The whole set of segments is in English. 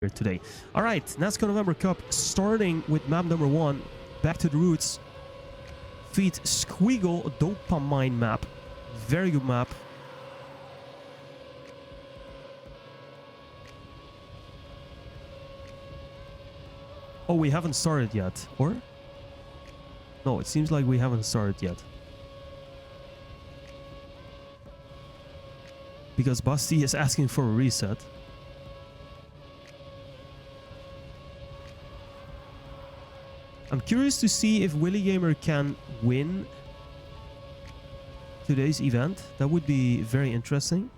here today. All right, Nascar November Cup starting with map number 1. Back to the roots. Feed Squiggle Dopamine map. Very good map. Oh, we haven't started yet, or? No, it seems like we haven't started yet. Because Basti is asking for a reset. I'm curious to see if Willy Gamer can win today's event. That would be very interesting.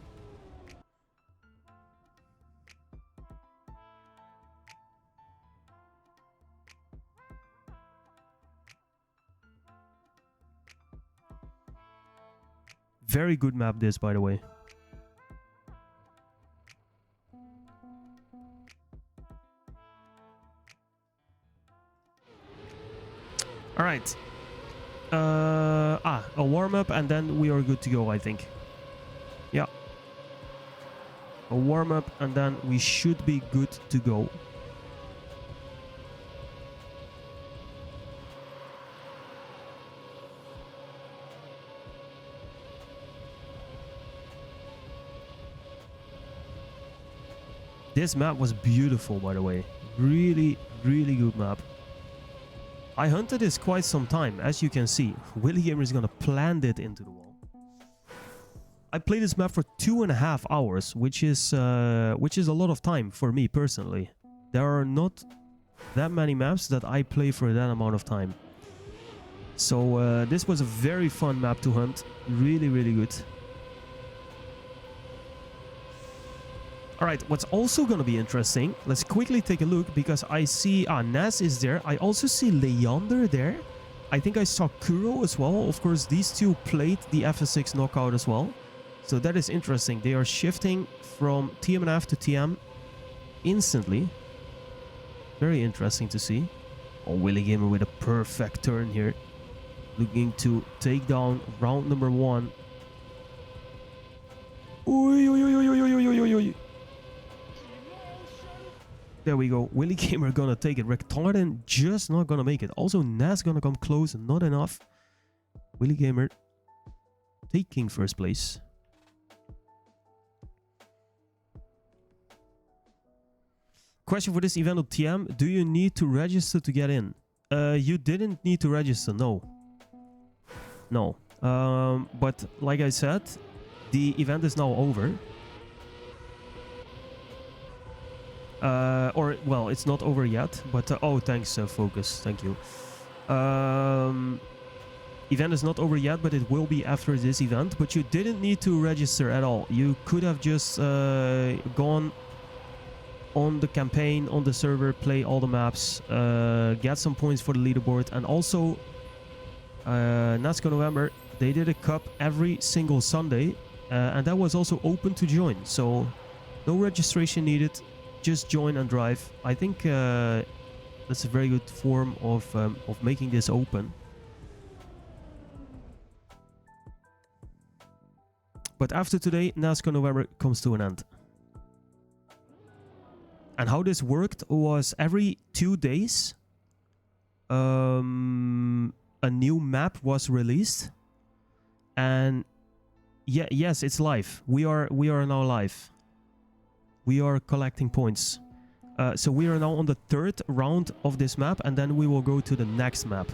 Very good map this, by the way. All right. A warm-up and then we are good to go, I think. Yeah. A warm-up and then we should be good to go. This map was beautiful, by the way. Really, really good map. I hunted this quite some time, as you can see. Willy Gamer is gonna plant it into the wall. I played this map for 2.5 hours, which is a lot of time for me personally. There are not that many maps that I play for that amount of time. So this was a very fun map to hunt. Really, really good. Alright, what's also going to be interesting, let's quickly take a look, because I see, Nas is there. I also see Leander there. I think I saw Kuro as well. Of course, these two played the FS6 knockout as well. So that is interesting. They are shifting from TMNF to TM instantly. Very interesting to see. Oh, Willy Gamer with a perfect turn here. Looking to take down round number 1. Oy, oy, oy, oy, oy, oy, oy, oy. There we go. Willy Gamer gonna take it. Rectarden just not gonna make it. Also, Nas gonna come close. Not enough. Willy Gamer taking first place. Question for this event of TM. Do you need to register to get in? You didn't need to register. No. No. But like I said, the event is now over. Or, well, it's not over yet, but... oh, thanks, Focus. Thank you. Event is not over yet, but it will be after this event. But you didn't need to register at all. You could have just gone on the campaign, on the server, play all the maps, get some points for the leaderboard. And also, Nascar November, they did a cup every single Sunday. And that was also open to join. So, no registration needed. Just join and drive. I think that's a very good form of making this open. But after today, Nascar November comes to an end. And how this worked was every 2 days, a new map was released. And yeah, yes, it's live. We are now live. We are collecting points. So we are now on the 3rd round of this map, and then we will go to the next map.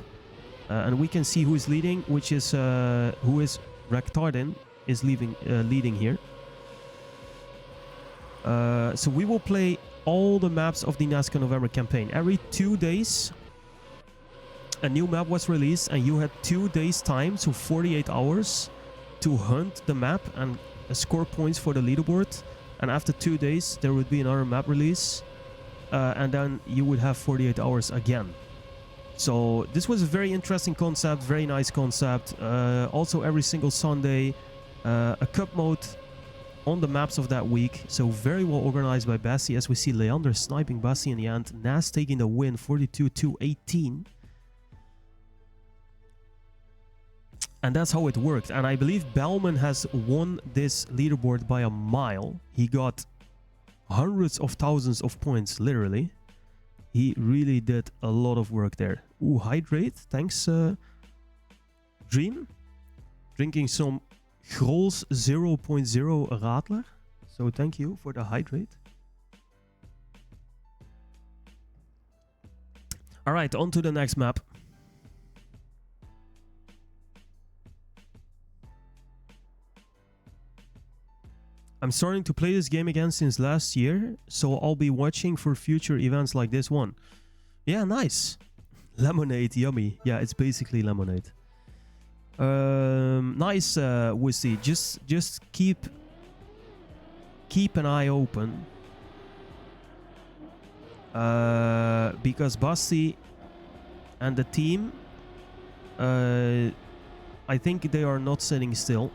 And we can see who is leading, which is who is Rectarden is leading here. So we will play all the maps of the Nascar November campaign. Every 2 days, a new map was released, and you had 2 days time, so 48 hours, to hunt the map and score points for the leaderboard. And after 2 days, there would be another map release. And then you would have 48 hours again. So this was a very interesting concept, very nice concept. Also every single Sunday, a cup mode on the maps of that week. So very well organized by Bassi, as we see Leander sniping Bassi in the end. Nas taking the win, 42-18. And that's how it worked. And I believe Bellman has won this leaderboard by a mile. He got hundreds of thousands of points, literally. He really did a lot of work there. Ooh, hydrate. Thanks, Dream. Drinking some Grols 0.0 Radler. So thank you for the hydrate. Alright, on to the next map. I'm starting to play this game again since last year, so I'll be watching for future events like this one. Yeah, nice. Lemonade, yummy. Yeah, it's basically lemonade. Nice, Wissy. Just keep an eye open. Because Basti and the team, I think they are not sitting still.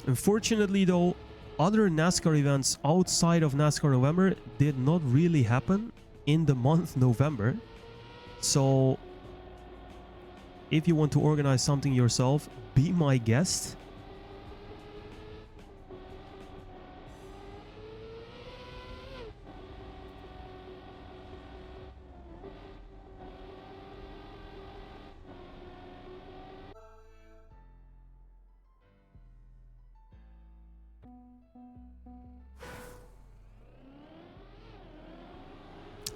Unfortunately though, other NASCAR events outside of NASCAR November did not really happen in the month November. So if you want to organize something yourself, be my guest.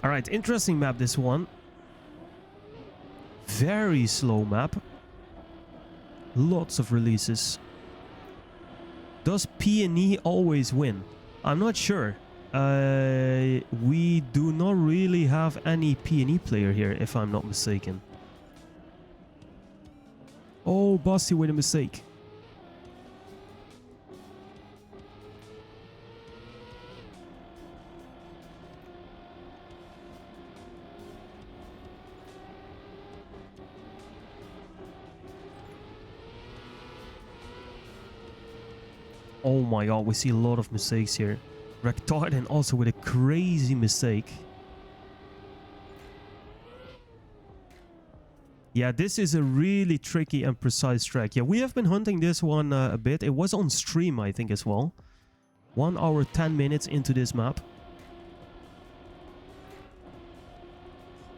Alright, interesting map, this one. Very slow map. Lots of releases. Does P&E always win? I'm not sure. We do not really have any P&E player here, if I'm not mistaken. Oh, Basti with a mistake. Oh my god, we see a lot of mistakes here. Rectarden also with a crazy mistake. Yeah, this is a really tricky and precise track. Yeah, we have been hunting this one a bit. It was on stream, I think, as well. 1 hour, 10 minutes into this map.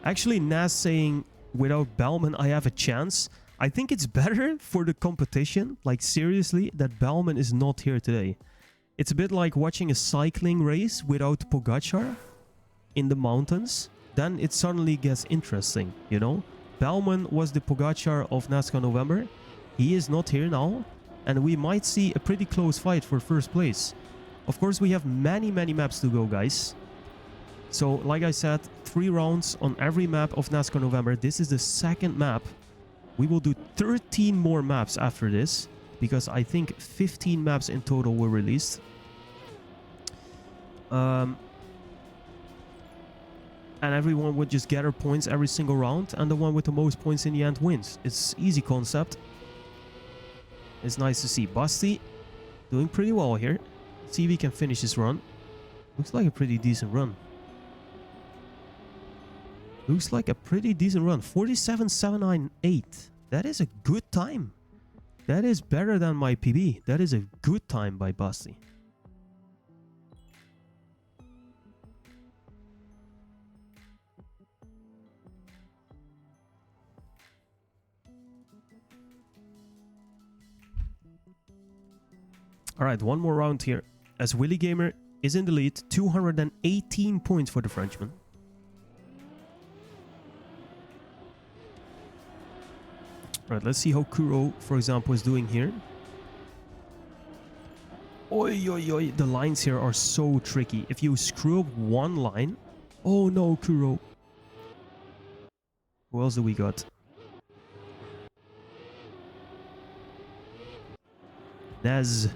Actually, Nas saying, without Bellman, I have a chance. I think it's better for the competition, like seriously, that Bellman is not here today. It's a bit like watching a cycling race without Pogacar in the mountains. Then it suddenly gets interesting, you know? Bellman was the Pogacar of NASCAR November. He is not here now, and we might see a pretty close fight for first place. Of course, we have many maps to go, guys. So, like I said, 3 rounds on every map of NASCAR November. This is the second map. We will do 13 more maps after this, because I think 15 maps in total were released. And everyone would just gather points every single round, and the one with the most points in the end wins. It's easy concept. It's nice to see Basti doing pretty well here. Let's see if he can finish his run. Looks like a pretty decent run. Looks like a pretty decent run. 47.798. That is a good time. That is better than my PB. That is a good time by Basti. Alright, one more round here. As Willy Gamer is in the lead. 218 points for the Frenchman. Right, let's see how Kuro, for example, is doing here. Oi, oi, oi. The lines here are so tricky. If you screw up one line... Oh no, Kuro. Who else do we got? Nez.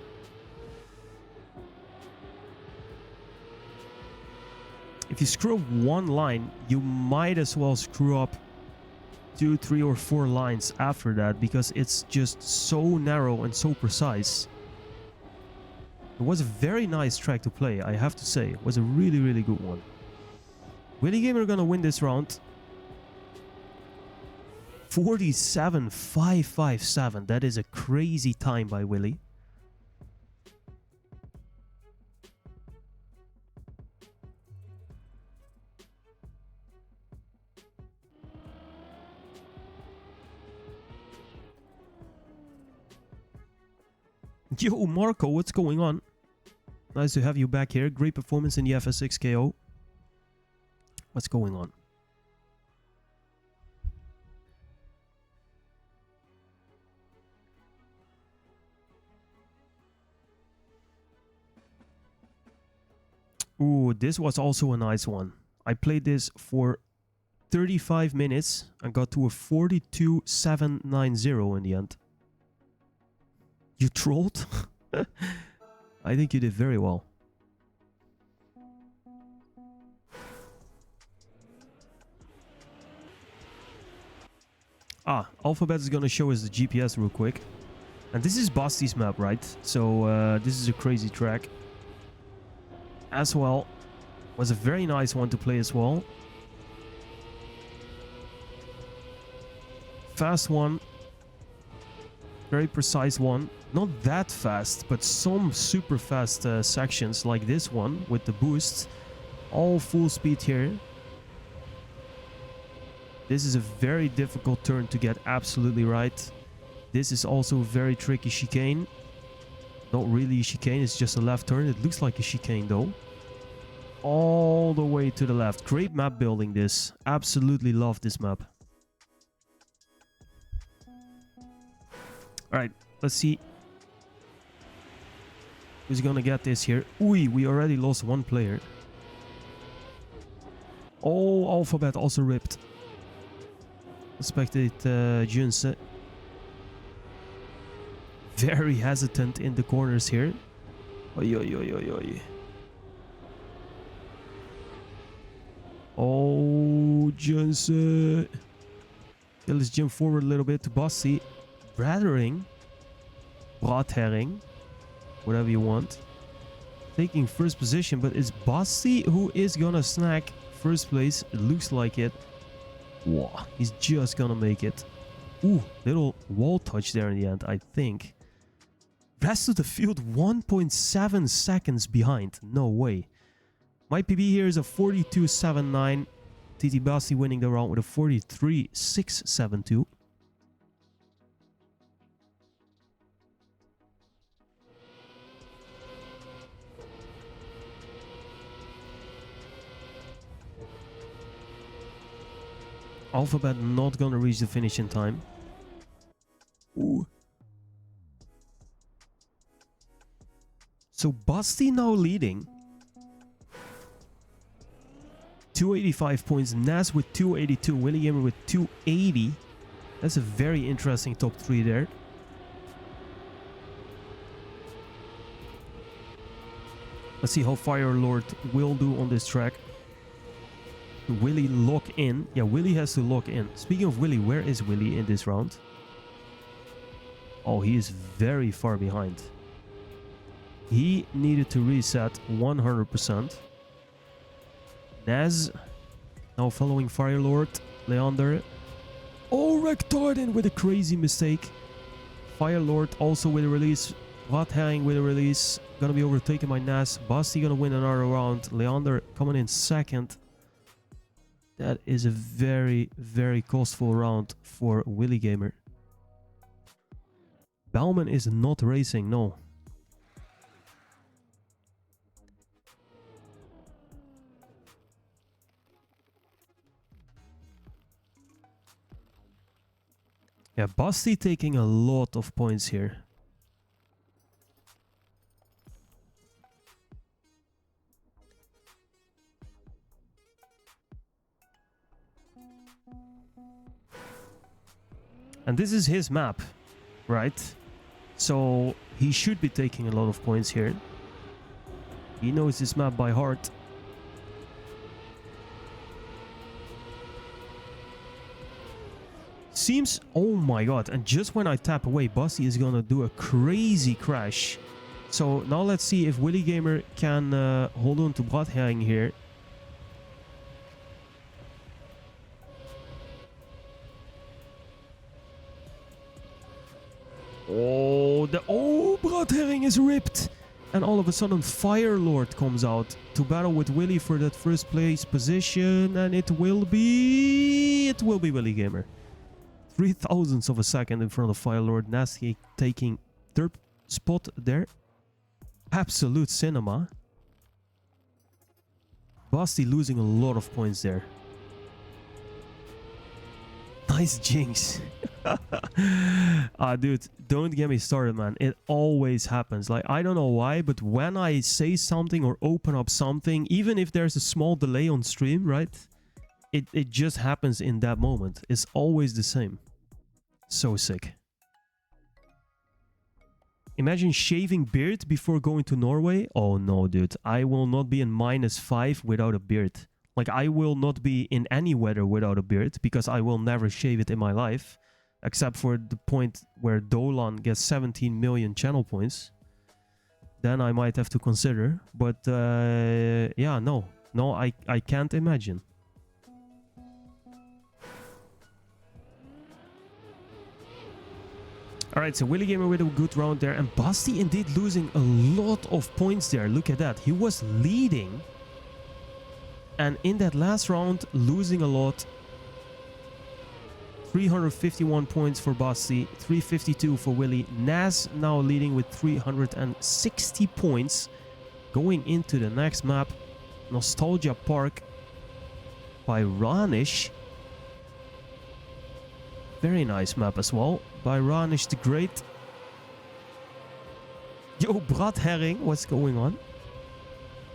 If you screw up one line, you might as well screw up 2, 3 or 4 lines after that, because it's just so narrow and so precise. It was a very nice track to play, I have to say. It was a really, really good one. Willy Gamer gonna win this round. 47.557. That is a crazy time by Willy. Yo, Marco, what's going on? Nice to have you back here. Great performance in the FS6 KO. What's going on? Ooh, this was also a nice one. I played this for 35 minutes and got to a 42.790 in the end. You trolled? I think you did very well. Alphabet is gonna show us the GPS real quick. And this is Basti's map, right? So this is a crazy track. As well. Was a very nice one to play as well. Fast one. Very precise one. Not that fast, but some super fast sections like this one with the boost. All full speed here. This is a very difficult turn to get absolutely right. This is also a very tricky chicane. Not really a chicane, it's just a left turn. It looks like a chicane though. All the way to the left. Great map building this. Absolutely love this map. Alright, let's see who's gonna get this here. Ooh, we already lost one player. Oh, Alphabet also ripped. Expected Junse. Very hesitant in the corners here. Oi, oi, oi, oi, oi. Oh, Junse. Okay, let's jump forward a little bit to Basti. Brathering. Brathering. Whatever you want. Taking first position, but it's Basti who is gonna snag first place. It looks like it. Wow, he's just gonna make it. Ooh, little wall touch there in the end, I think. Rest of the field 1.7 seconds behind. No way. My PB here is a 42.79. TT Basti winning the round with a 43.672. Alphabet not gonna reach the finish in time. Ooh. So Basti now leading. 285 points. Nas with 282. Willy Gamer with 280. That's a very interesting top 3 there. Let's see how Fire Lord will do on this track. Willy lock in. Yeah, Willy has to lock in. Speaking of Willy, where is Willy in this round? Oh, he is very far behind. He needed to reset 100%. Naz now following Fire Lord. Leander. Oh, Rectardin with a crazy mistake. Fire Lord also with a release. Wathering with a release. Gonna be overtaken by Naz. Basti gonna win another round. Leander coming in second. That is a very, very costful round for Willy Gamer. Bauman is not racing, no. Yeah, Basti taking a lot of points here. And this is his map, right? So he should be taking a lot of points here. He knows this map by heart. Seems, oh my god, and just when I tap away, Basti is gonna do a crazy crash. So now let's see if Willy Gamer can hold on to Brathering here. Oh, Brathering is ripped. And all of a sudden Fire Lord comes out to battle with Willy for that first place position. And it will be Willy Gamer. 0.003 of a second in front of Fire Lord. Nascar taking third spot there. Absolute cinema. Basti losing a lot of points there. Nice jinx. Dude, don't get me started, man. It always happens. Like, I don't know why, but when I say something or open up something, even if there's a small delay on stream, right? It just happens in that moment. It's always the same. So sick. Imagine shaving beard before going to Norway. Oh no, dude. I will not be in -5 without a beard. Like, I will not be in any weather without a beard because I will never shave it in my life. Except for the point where Dolan gets 17 million channel points. Then I might have to consider. But yeah, no. No, I can't imagine. Alright, so Willy Gamer with a good round there. And Basti indeed losing a lot of points there. Look at that. He was leading. And in that last round, losing a lot. 351 points for Basti. 352 for Willy. Nas now leading with 360 points. Going into the next map. Nostalgia Park by Ranish. Very nice map as well. By Ranish the Great. Yo, Brad Herring, what's going on?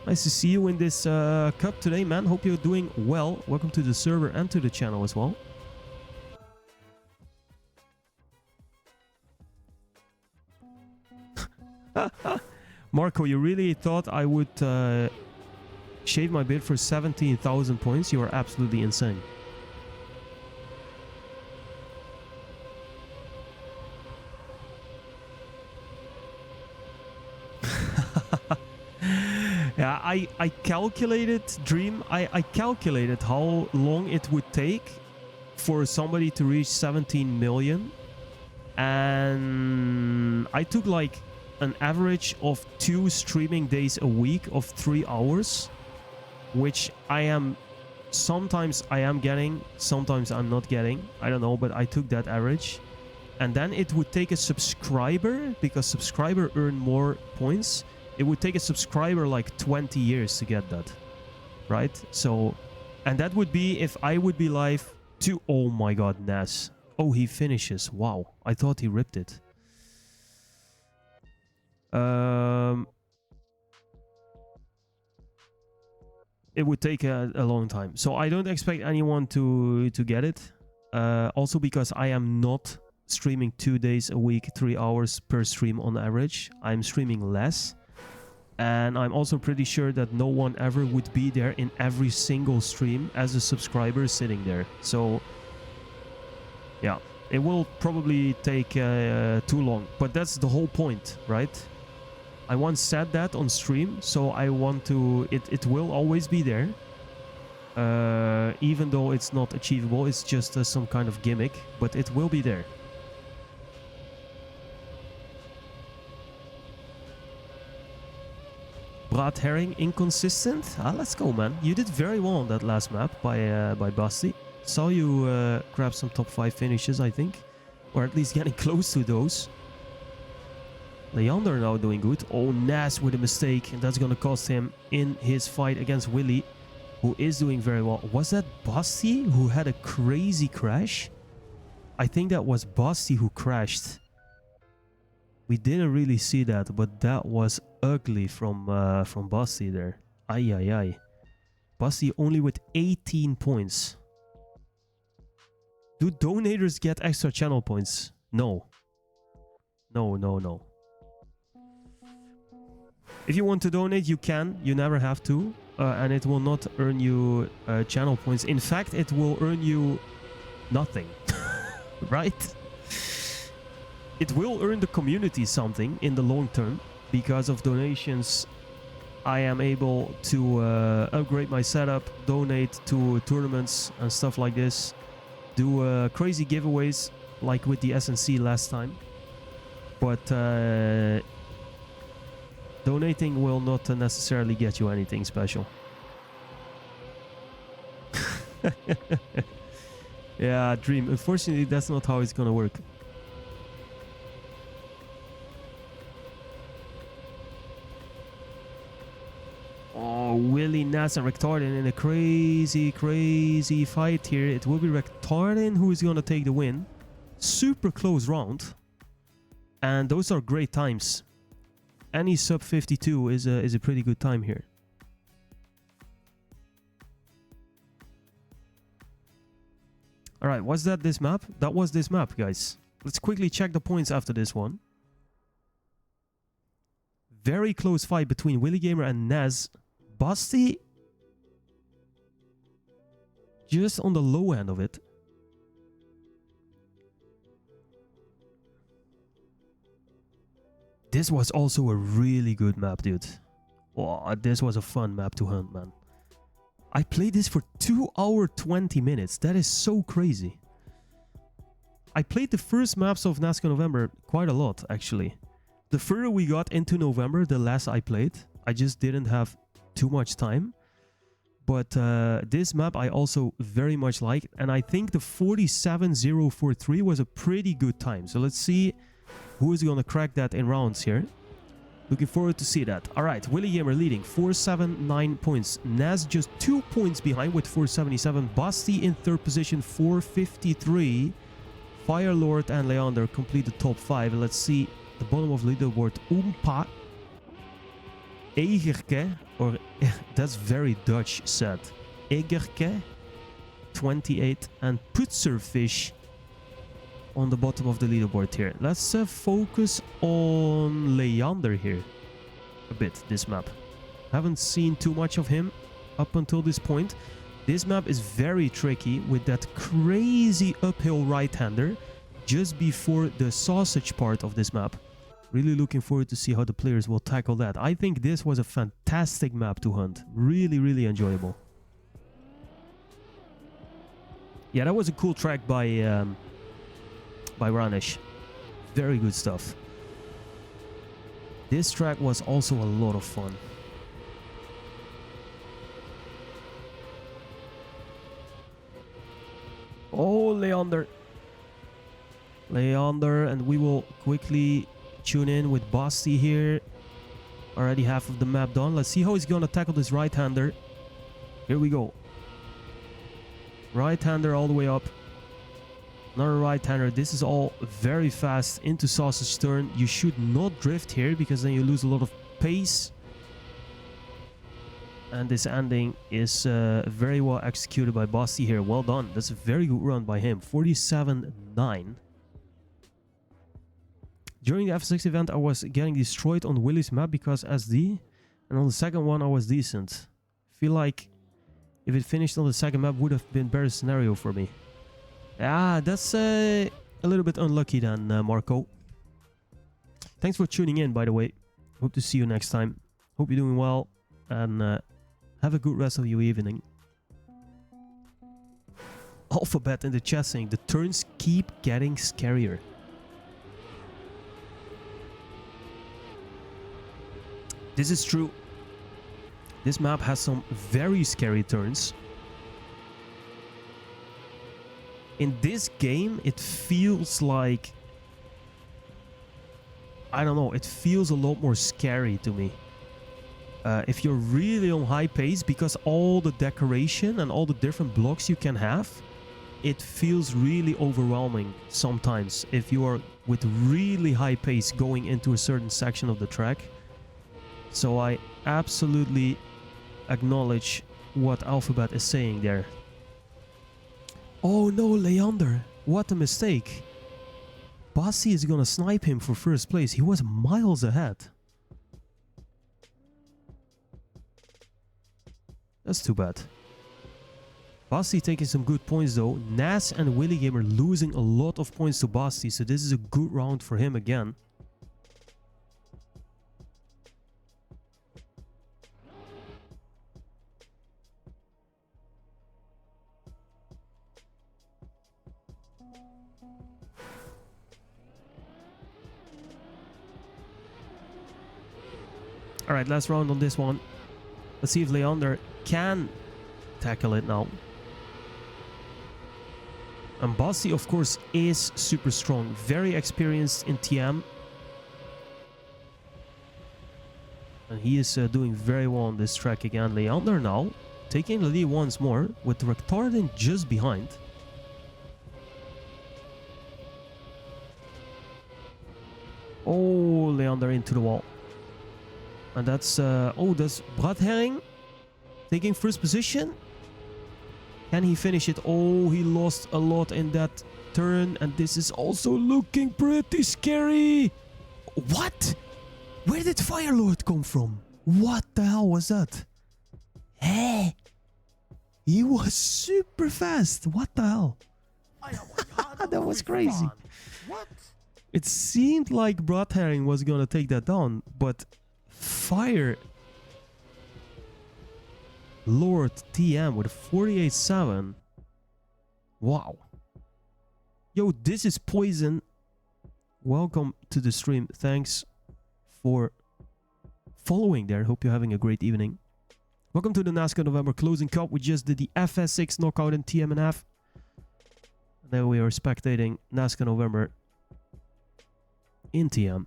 Nice to see you in this cup today, man. Hope you're doing well. Welcome to the server and to the channel as well. Marco, you really thought I would shave my beard for 17,000 points? You are absolutely insane. Yeah, I calculated, Dream, I calculated how long it would take for somebody to reach 17 million. And I took like an average of 2 streaming days a week of 3 hours. Which sometimes I am getting, sometimes I'm not getting. I don't know, but I took that average. And then it would take a subscriber, because subscriber earn more points. It would take a subscriber like 20 years to get that, right? So, and that would be if I would be live to... Oh my god, Nas. Oh, he finishes. Wow. I thought he ripped it. It would take a long time. So I don't expect anyone to get it. Also because I am not streaming 2 days a week, 3 hours per stream on average. I'm streaming less. And I'm also pretty sure that no one ever would be there in every single stream as a subscriber sitting there. So, yeah, it will probably take too long. But that's the whole point, right? I once said that on stream, so I want to... It will always be there. Even though it's not achievable, it's just some kind of gimmick. But it will be there. Brad Herring inconsistent? Ah, let's go, man. You did very well on that last map by Basti. Saw you grab some top 5 finishes, I think. Or at least getting close to those. Leander now doing good. Oh, Nas with a mistake. And that's going to cost him in his fight against Willy, who is doing very well. Was that Basti who had a crazy crash? I think that was Basti who crashed. We didn't really see that, but that was ugly from Basti there. Ay, ay, ay. Basti only with 18 points. Do donators get extra channel points? No. No, no, no. If you want to donate, you can. You never have to. And it will not earn you channel points. In fact, it will earn you nothing. Right? It will earn the community something in the long term. Because of donations, I am able to upgrade my setup, donate to tournaments and stuff like this. Do crazy giveaways like with the SNC last time. But donating will not necessarily get you anything special. Yeah, Dream. Unfortunately, that's not how it's gonna work. Willie, Nas, and Rectardin in a crazy, crazy fight here. It will be Rectardin who is going to take the win. Super close round. And those are great times. Any sub 52 is a pretty good time here. Alright, was that this map? That was this map, guys. Let's quickly check the points after this one. Very close fight between Willy Gamer and Naz. Basti just on the low end of it. This was also a really good map, dude. Wow, this was a fun map to hunt, man. I played this for 2 hours 20 minutes. That is so crazy. I played the first maps of Nascar November quite a lot, actually. The further we got into November, the less I played. I just didn't have too much time. But this map I also very much liked. And I think the 47043 was a pretty good time. So let's see who is going to crack that in rounds here. Looking forward to see that. Alright, Willy Gamer leading 479 points. Naz just 2 points behind with 477. Basti in third position 453. Firelord and Leander complete the top 5. Let's see the bottom of the leaderboard. Oompa. Egerke, or that's very Dutch said. Egerke 28 and Putzerfish on the bottom of the leaderboard here. Let's focus on Leander here a bit, this map. Haven't seen too much of him up until this point. This map is very tricky with that crazy uphill right-hander just before the sausage part of this map. Really looking forward to see how the players will tackle that. I think this was a fantastic map to hunt. Really, really enjoyable. Yeah, that was a cool track by Ranish. Very good stuff. This track was also a lot of fun. Oh, Leander. Leander, and we will quickly tune in with Basti here. Already half of the map done. Let's see how he's going to tackle this right-hander. Here we go. Right-hander all the way up. Another right-hander. This is all very fast into sausage turn. You should not drift here because then you lose a lot of pace. And this ending is very well executed by Basti here. Well done. That's a very good run by him. 47.9. During the F6 event, I was getting destroyed on Willy's map because SD. And on the second one, I was decent. Feel like if it finished on the second map, would have been a better scenario for me. Yeah, that's a little bit unlucky then, Marco. Thanks for tuning in, by the way. Hope to see you next time. Hope you're doing well. And have a good rest of your evening. Alphabet in the chat saying, the turns keep getting scarier. This is true. This map has some very scary turns. In this game, it feels like... I don't know, it feels a lot more scary to me. If you're really on high pace, because all the decoration and all the different blocks you can have, it feels really overwhelming sometimes if you are with really high pace going into a certain section of the track. So I absolutely acknowledge what Alphabet is saying there. Oh no, Leander, what a mistake. Basti is gonna snipe him for first place. He was miles ahead. That's too bad. Basti taking some good points though. Nas and Willy Gamer losing a lot of points to Basti, so this is a good round for him again. Alright, last round on this one. Let's see if Leander can tackle it now. And Basti, of course, is super strong. Very experienced in TM. And he is doing very well on this track again. Leander now taking the lead once more with Rectardin just behind. Oh, Leander into the wall. And that's that's Brad Herring taking first position. Can he finish it? Oh, he lost a lot in that turn, and this is also looking pretty scary. What? Where did Firelord come from? What the hell was that? Hey, he was super fast. What the hell? That was crazy. What? It seemed like Brad Herring was gonna take that down, but Fire Lord TM with a 48.7. Wow. Yo, this is Poison. Welcome to the stream. Thanks for following there. Hope you're having a great evening. Welcome to the NASCAR November Closing Cup. We just did the FS6 knockout in TMNF. And then we are spectating NASCAR November in TM.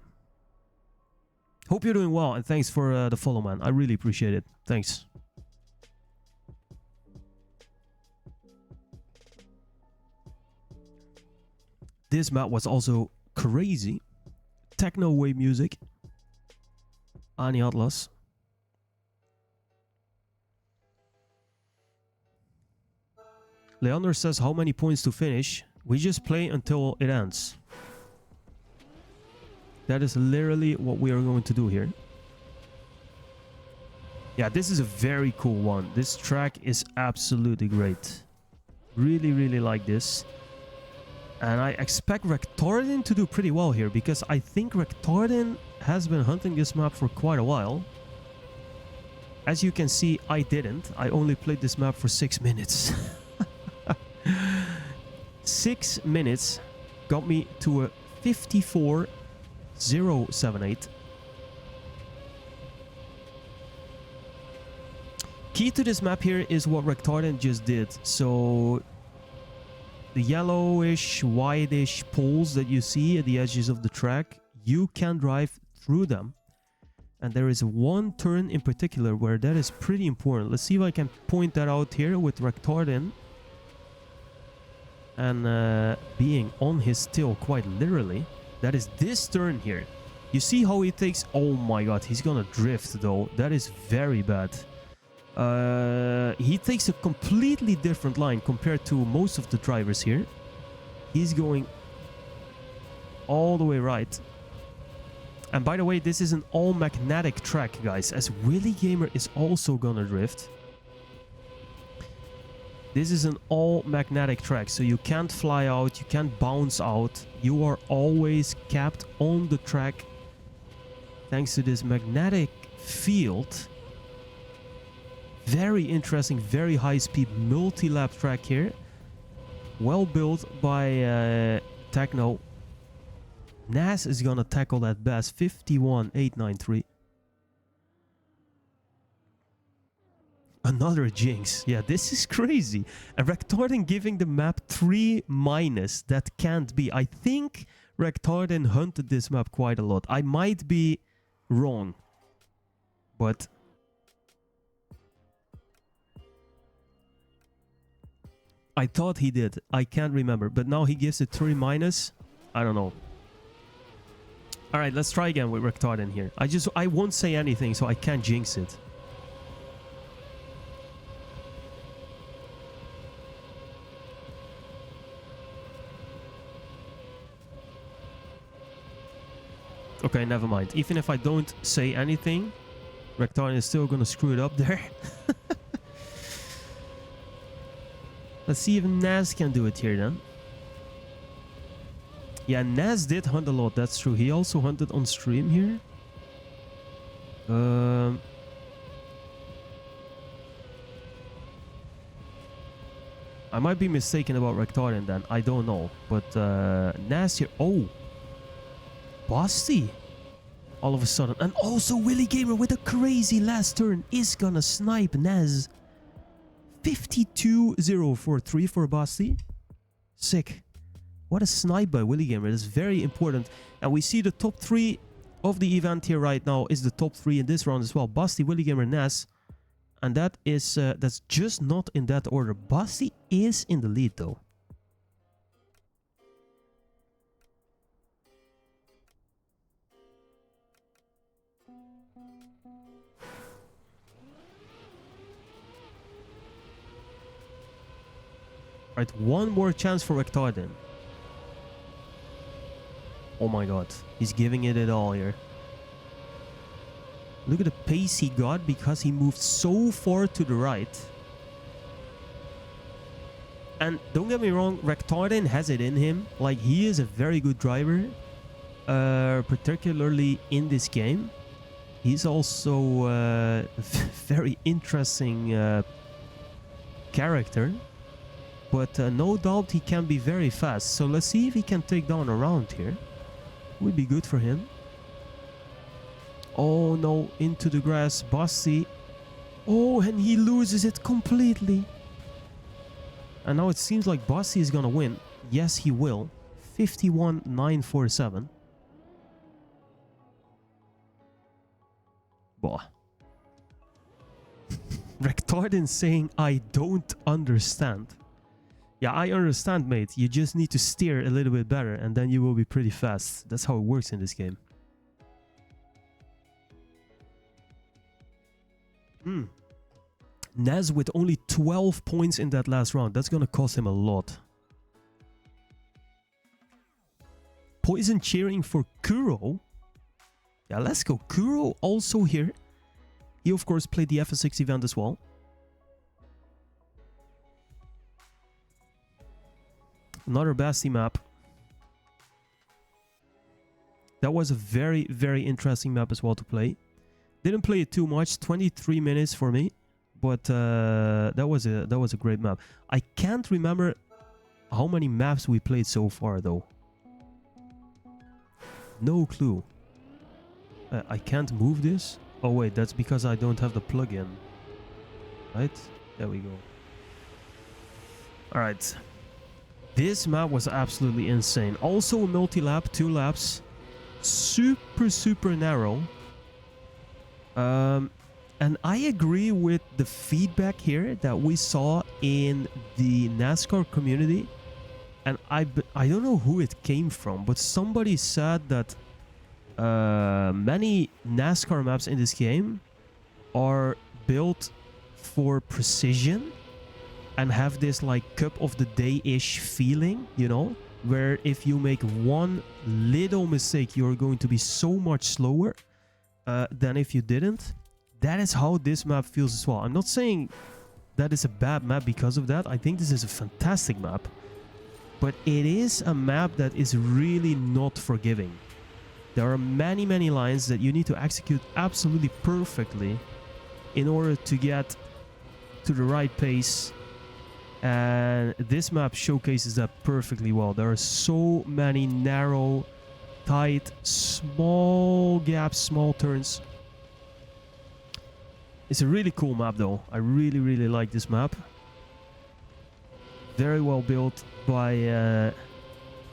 Hope you're doing well, and thanks for the follow, man. I really appreciate it. Thanks. This map was also crazy. Techno wave music. Ani Atlas. Leander says how many points to finish. We just play until it ends. That is literally what we are going to do here. Yeah, this is a very cool one. This track is absolutely great. Really, really like this. And I expect Rectardin to do pretty well here, because I think Rectardin has been hunting this map for quite a while. As you can see, I didn't. I only played this map for 6 minutes. 6 minutes got me to a 54.078. Key to this map here is what Rectardin just did. So the yellowish, whitish poles that you see at the edges of the track, you can drive through them. And there is one turn in particular where that is pretty important. Let's see if I can point that out here with Rectardin. And being on his tail quite literally. That is this turn here. You see how he takes... Oh my god, he's gonna drift though. That is very bad. He takes a completely different line compared to most of the drivers here. He's going all the way right. And by the way, this is an all magnetic track, guys, as Willy Gamer is also gonna drift. This is an all magnetic track, so you can't fly out, you can't bounce out. You are always capped on the track thanks to this magnetic field. Very interesting, very high speed multi-lap track here. Well built by Techno. Nas is gonna tackle that best. 51.893. Another jinx. Yeah, this is crazy. And Rectardin giving the map 3-. That can't be. I think Rectardin hunted this map quite a lot. I might be wrong. But I thought he did. I can't remember. But now he gives it 3-. I don't know. Alright, let's try again with Rectardin here. I won't say anything, so I can't jinx it. Okay, never mind. Even if I don't say anything, Rectardin is still gonna screw it up there. Let's see if Nas can do it here then. Yeah, Nas did hunt a lot, that's true. He also hunted on stream here. I might be mistaken about Rectardin then. I don't know. But Nas here... Oh! Basti! All of a sudden. And also Willy Gamer with a crazy last turn is gonna snipe Nas. 52.043 for Basti. Sick. What a snipe by Willy Gamer. That's very important. And we see the top 3 of the event here right now is the top 3 in this round as well. Basti, Willy Gamer, Nas. And that is that's just not in that order. Basti is in the lead though. Right, one more chance for Rectarden. Oh my god, he's giving it all here. Look at the pace he got because he moved so far to the right. And don't get me wrong, Rectarden has it in him. Like, he is a very good driver, particularly in this game. He's also a very interesting character. But no doubt he can be very fast. So let's see if he can take down a round here. Would be good for him. Oh no, into the grass, Basti. Oh, and he loses it completely. And now it seems like Basti is gonna win. Yes, he will. 51.947. Boah. Rectarden saying, I don't understand. Yeah, I understand, mate. You just need to steer a little bit better and then you will be pretty fast. That's how it works in this game. Naz with only 12 points in that last round. That's gonna cost him a lot. Poison cheering for Kuro. Yeah, let's go. Kuro also here. He, of course, played the FS6 event as well. Another Basti map. That was a very, very interesting map as well to play. Didn't play it too much. 23 minutes for me. But that was a great map. I can't remember how many maps we played so far, though. No clue. I can't move this. Oh wait, that's because I don't have the plugin. Right? There we go. Alright. This map was absolutely insane. Also a multi-lap, 2 laps. Super, super narrow. And I agree with the feedback here that we saw in the NASCAR community. And I don't know who it came from, but somebody said that many NASCAR maps in this game are built for precision and have this like cup of the day-ish feeling, you know, where if you make one little mistake, you're going to be so much slower than if you didn't. That is how this map feels as well. I'm not saying that is a bad map because of that. I think this is a fantastic map. But it is a map that is really not forgiving. There are many, many lines that you need to execute absolutely perfectly in order to get to the right pace. And this map showcases that perfectly well. There are so many narrow, tight, small gaps, small turns. It's a really cool map though. I really, really like this map. Very well built by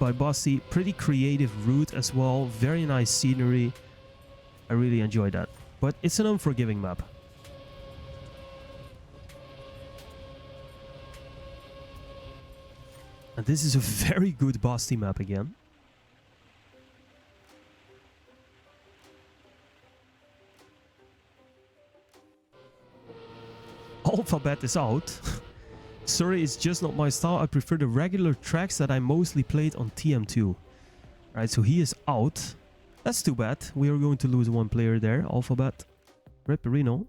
Basti. Pretty creative route as well. Very nice scenery. I really enjoy that. But it's an unforgiving map. And this is a very good Basti map again. Alphabet is out. Sorry, it's just not my style. I prefer the regular tracks that I mostly played on TM2. Alright, so he is out. That's too bad. We are going to lose one player there. Alphabet. Ripperino.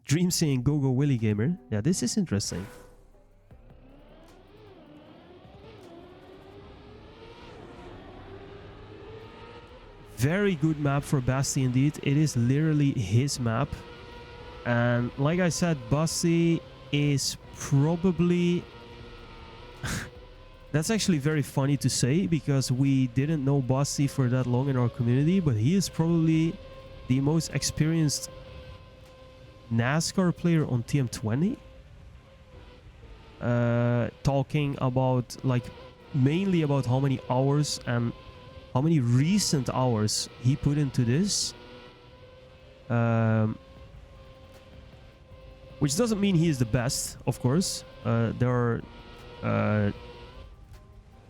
Dream saying go go Willy Gamer. Yeah, this is interesting. Very good map for Basti indeed. It is literally his map. And like I said, Basti is probably... That's actually very funny to say because we didn't know Basti for that long in our community, but he is probably the most experienced NASCAR player on TM20. Talking about like mainly about how many hours and how many recent hours he put into this. Which doesn't mean he is the best, of course. There are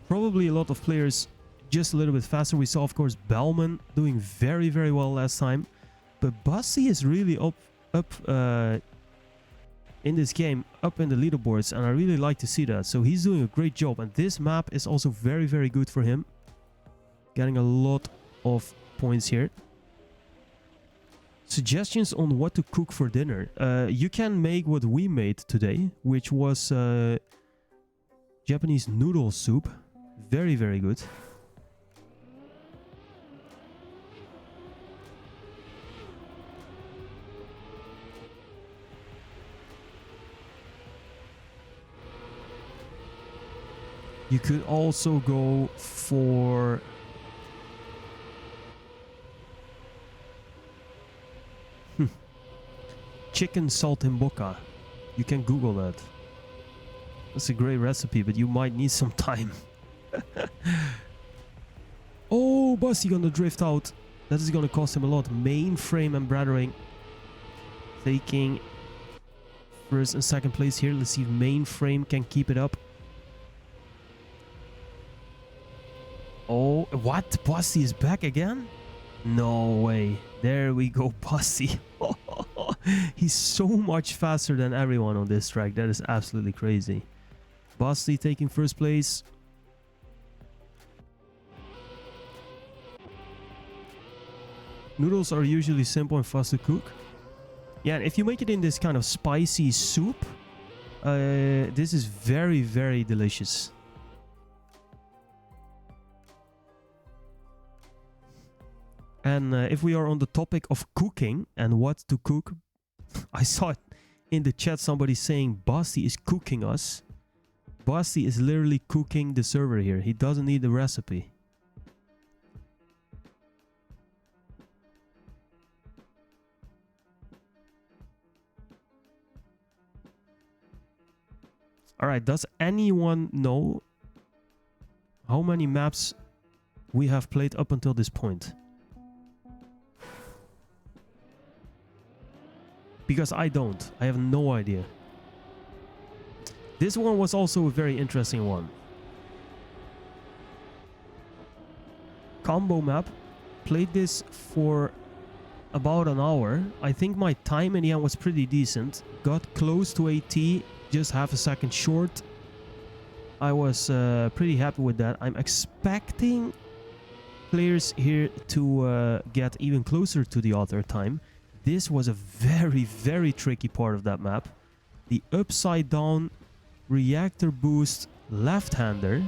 probably a lot of players just a little bit faster. We saw, of course, Bellman doing very, very well last time. But Bussy is really up in this game, up in the leaderboards, and I really like to see that. So he's doing a great job, and this map is also very, very good for him. Getting a lot of points here. Suggestions on what to cook for dinner. You can make what we made today, which was Japanese noodle soup. Very, very good. You could also go for chicken saltimbocca. You can Google that. That's a great recipe, but you might need some time. Oh, Bussy gonna drift out. That is gonna cost him a lot. Mainframe and Brathering taking first and second place here. Let's see if Mainframe can keep it up. Oh, what? Bussy is back again? No way. There we go, Bussy. He's so much faster than everyone on this track. That is absolutely crazy. Bussy taking first place. Noodles are usually simple and fast to cook. Yeah, and if you make it in this kind of spicy soup, this is very, very delicious. And if we are on the topic of cooking and what to cook, I saw it in the chat, somebody saying Basti is cooking us. Basti is literally cooking the server here. He doesn't need the recipe. Alright, does anyone know how many maps we have played up until this point? Because I don't. I have no idea. This one was also a very interesting one. Combo map. Played this for about an hour. I think my time in the end was pretty decent. Got close to AT, just half a second short. I was pretty happy with that. I'm expecting players here to get even closer to the other time. This was a very, very tricky part of that map. The upside down reactor boost left-hander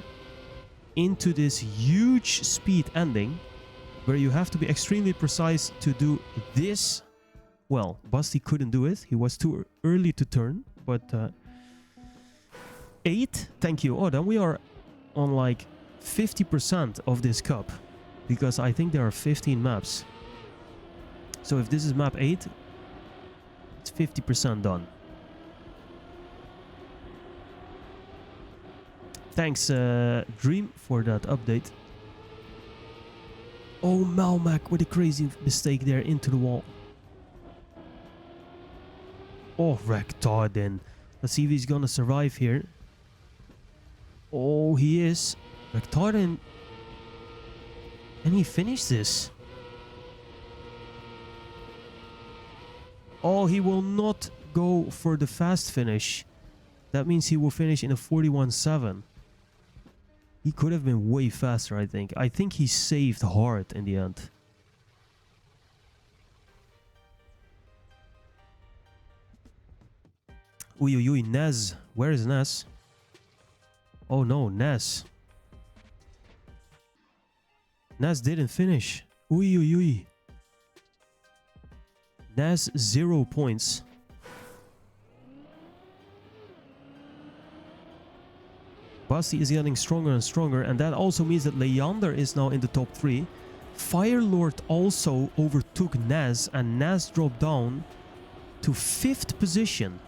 into this huge speed ending where you have to be extremely precise to do this. Well, Basti couldn't do it. He was too early to turn, but 8, thank you. Oh, then we are on like 50% of this cup because I think there are 15 maps. So if this is map 8, it's 50% done. Thanks, Dream, for that update. Oh, Malmac with a crazy mistake there into the wall. Oh, Rectarden. Let's see if he's gonna survive here. Oh, he is. Rectarden. Can he finish this? Oh, he will not go for the fast finish. That means he will finish in a 41.7. He could have been way faster, I think. I think he saved hard in the end. Uy, uy, uy, Nez. Where is Nez? Oh no, Nez. Nez didn't finish. Uy, uy, uy. Nez 0 points. Basti is getting stronger and stronger, and that also means that Leander is now in the top 3. Firelord also overtook Nez, and Nez dropped down to 5th position.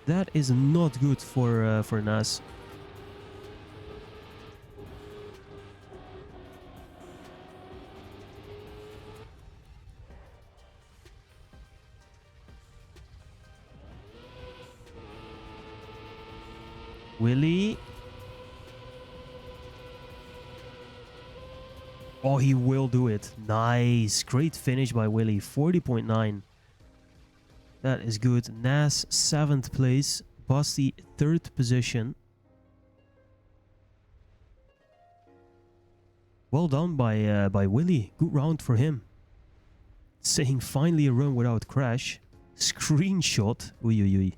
That is not good for Nez. Willie. Oh, he will do it. Nice. Great finish by Willie. 40.9. That is good. Nas, 7th place. Basti, 3rd position. Well done by Willie. Good round for him. Saying finally a run without crash. Screenshot. Ui, ui, ui.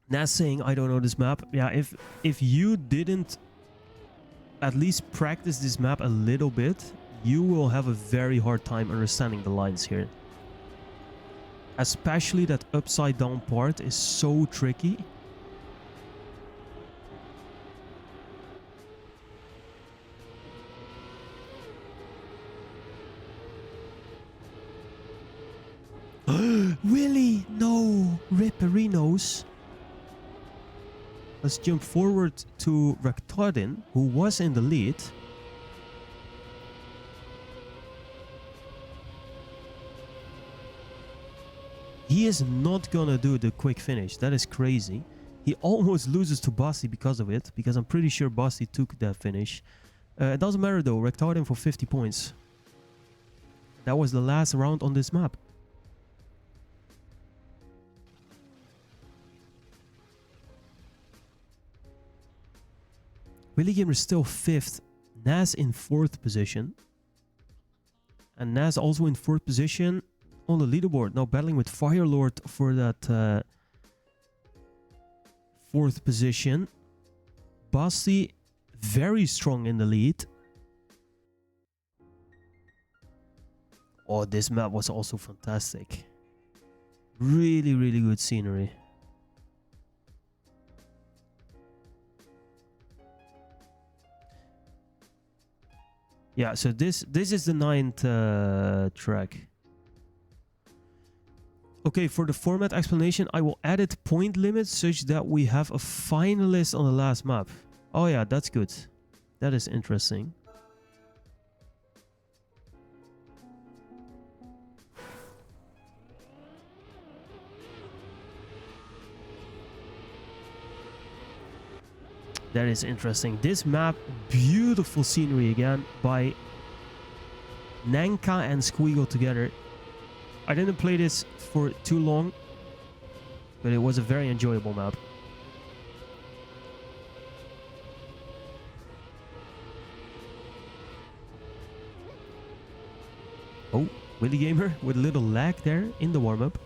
Nas saying, I don't know this map. Yeah, if you didn't at least practice this map a little bit, you will have a very hard time understanding the lines here. Especially that upside down part is so tricky. Willie, no, Ripperinos. Let's jump forward to Rectardin, who was in the lead. He is not gonna do the quick finish. That is crazy. He almost loses to Basti because of it, because I'm pretty sure Basti took that finish. It doesn't matter though, Rectardin for 50 points. That was the last round on this map. Willie Gamer is still 5th. Nas in 4th position. And Nas also in 4th position on the leaderboard. Now battling with Firelord for that 4th position. Basti very strong in the lead. Oh, this map was also fantastic. Really, really good scenery. Yeah, so this is the 9th track. Okay, for the format explanation, I will edit point limits such that we have a finalist on the last map. Oh yeah, that's good. That is interesting. That is interesting. This map, beautiful scenery again by Nanka and Squeagle together. I didn't play this for too long, but it was a very enjoyable map. Oh, Willie Gamer with a little lag there in the warm-up.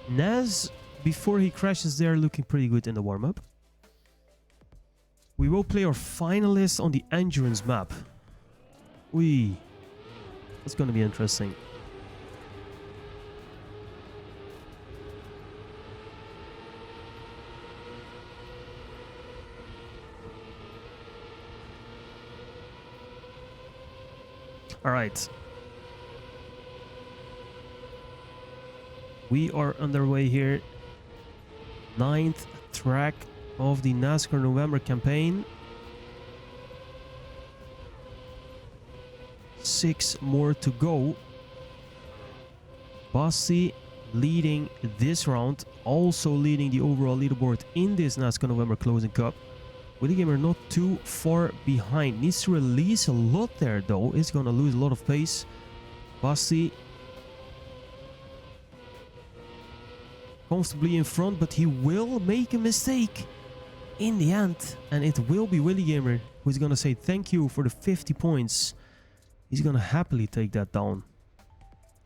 Naz, before he crashes there, looking pretty good in the warm-up. We will play our finalists on the endurance map. Ui, that's gonna be interesting. All right. We are underway here. 9th track of the Nascar November campaign. 6 more to go. Basti leading this round, also leading the overall leaderboard in this Nascar November Closing Cup. Willie Gamer not too far behind. Needs to release a lot there though. Is gonna lose a lot of pace. Basti comfortably in front, but he will make a mistake in the end, and it will be Willie Gamer who's gonna say thank you for the 50 points. He's gonna happily take that down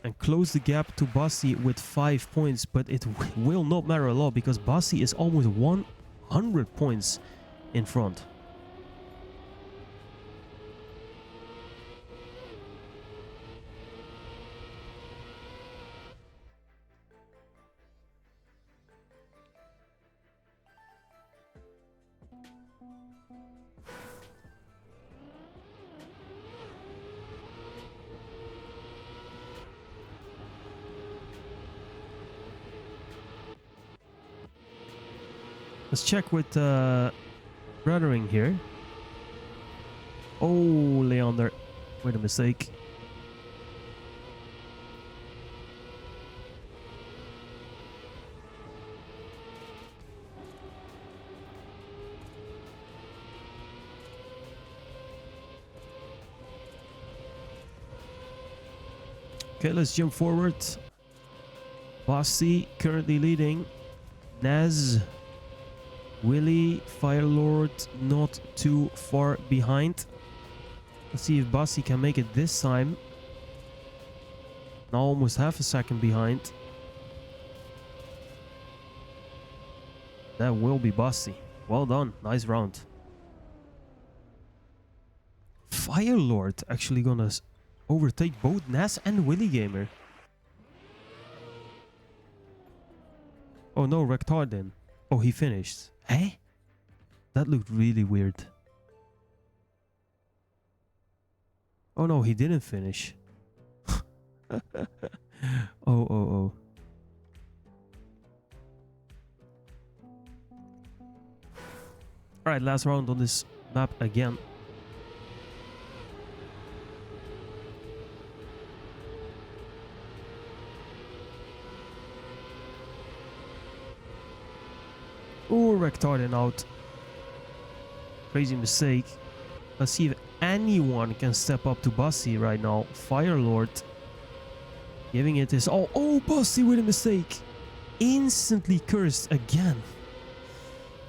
and close the gap to Basti with 5 points, but it will not matter a lot because Basti is almost 100 points in front. Let's check with Brothering here. Oh, Leander. Made a mistake. Okay, let's jump forward. Bossy currently leading. Naz, Willy, Firelord not too far behind. Let's see if Bossy can make it this time. Now almost half a second behind. That will be Bossy. Well done. Nice round. Firelord actually gonna overtake both Naz and Willy Gamer. Oh no, Rectardin. Oh, he finished. Eh? That looked really weird. Oh no, he didn't finish. Oh. Alright, last round on this map again. Oh, Rectardin out. Crazy mistake. Let's see if anyone can step up to Bossy right now. Firelord giving it his all. Oh, Bossy with a mistake. Instantly cursed again.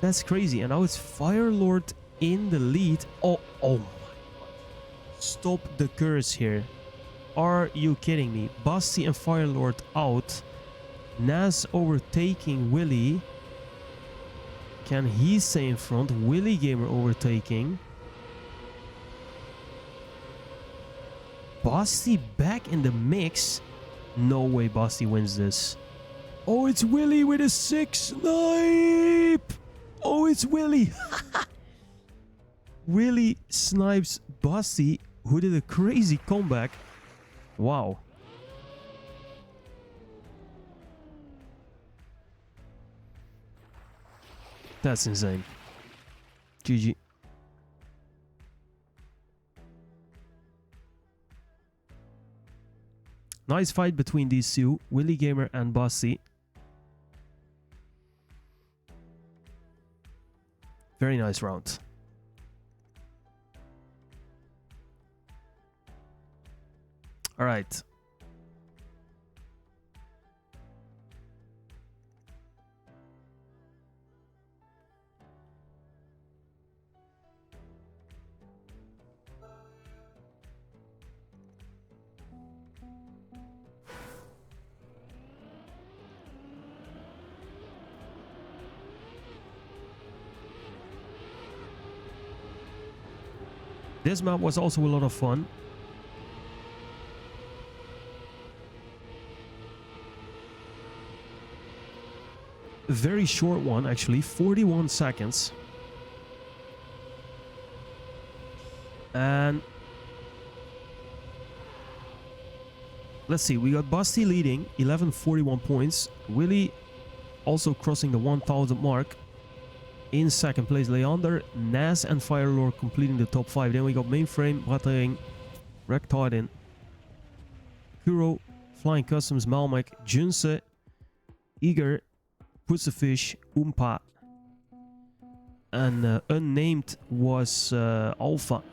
That's crazy. And now it's Firelord in the lead. Oh my god. Stop the curse here. Are you kidding me? Bossy and Firelord out. Naz overtaking Willy. Can he stay in front? Willy Gamer overtaking. Bossy back in the mix. No way Bossy wins this. Oh, it's Willy with a 6 snipe. Oh, it's Willy. Willy snipes Bossy, who did a crazy comeback. Wow. That's insane. GG. Nice fight between these two, Willy Gamer and Bossy. Very nice round. All right. This map was also a lot of fun. A very short one, actually, 41 seconds. And let's see, we got Bossy leading, 1141 points. Willy also crossing the 1000 mark. In second place, Leander, Naz and Firelord completing the top 5. Then we got Mainframe, Brattering, Rectardin, Kuro, Flying Customs, Malmek, Junse, Eager, Pussyfish, Oompa, and unnamed was Alpha,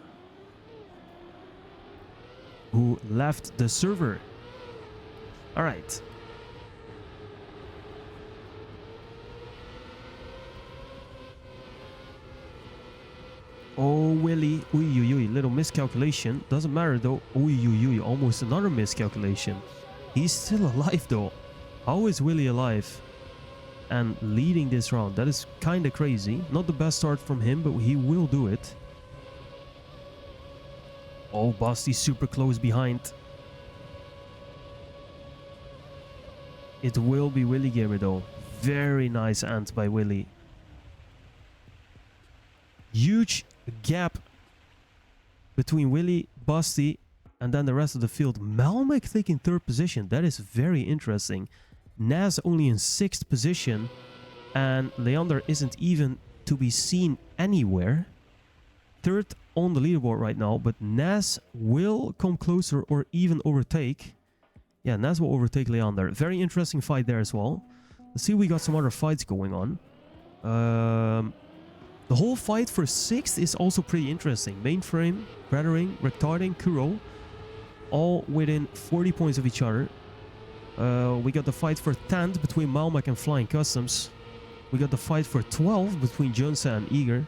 who left the server. All right. Oh, Willy. Uy, little miscalculation. Doesn't matter though. Uy, almost another miscalculation. He's still alive though. How is Willy alive and leading this round? That is kind of crazy. Not the best start from him, but he will do it. Oh, Bossy super close behind. It will be Willy Gamer though. Very nice ant by Willy. Huge gap between Willy, Bossy, and then the rest of the field. Malmek taking 3rd position. That is very interesting. Naz only in 6th position. And Leander isn't even to be seen anywhere. Third on the leaderboard right now, but Nas will come closer or even overtake. Yeah, Nas will overtake Leander. Very interesting fight there as well. Let's see, we got some other fights going on. The whole fight for 6th is also pretty interesting. Mainframe, Breathering, Retarding, Kuro, all within 40 points of each other. We got the fight for 10th between Malmac and Flying Customs. We got the fight for 12 between Junsa and Eager.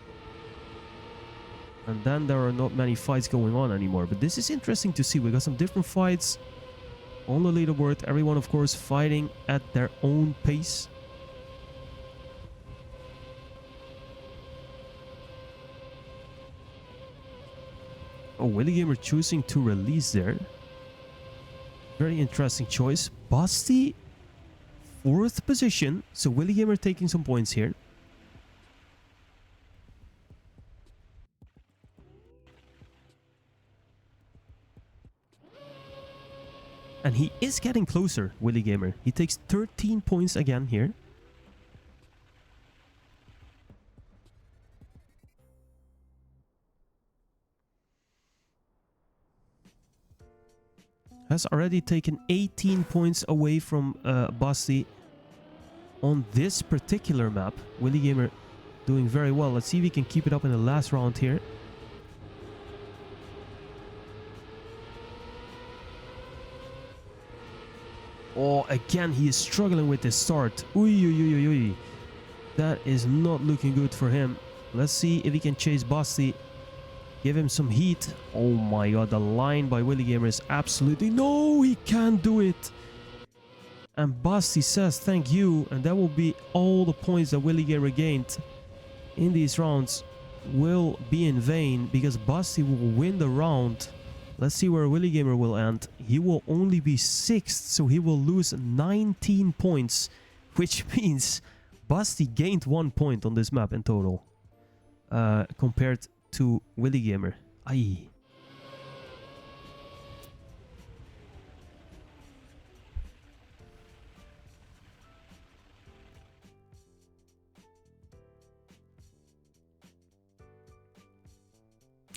And then there are not many fights going on anymore. But this is interesting to see. We got some different fights on the leaderboard. Everyone, of course, fighting at their own pace. Oh, Willy Gamer choosing to release there. Very interesting choice. Basti, 4th position. So Willy Gamer taking some points here. And he is getting closer, Willy Gamer. He takes 13 points again here. Has already taken 18 points away from Basti on this particular map. Willy Gamer doing very well. Let's see if we can keep it up in the last round here. Oh, again, he is struggling with this start. Uy. That is not looking good for him. Let's see if he can chase Basti. Give him some heat. Oh my god, the line by Willy Gamer is absolutely... No, he can't do it. And Basti says thank you. And that will be all the points that Willy Gamer gained in these rounds will be in vain, because Basti will win the round. Let's see where Willy Gamer will end. He will only be 6th, so he will lose 19 points, which means Basti gained 1 point on this map in total, compared to Willy Gamer. Aye.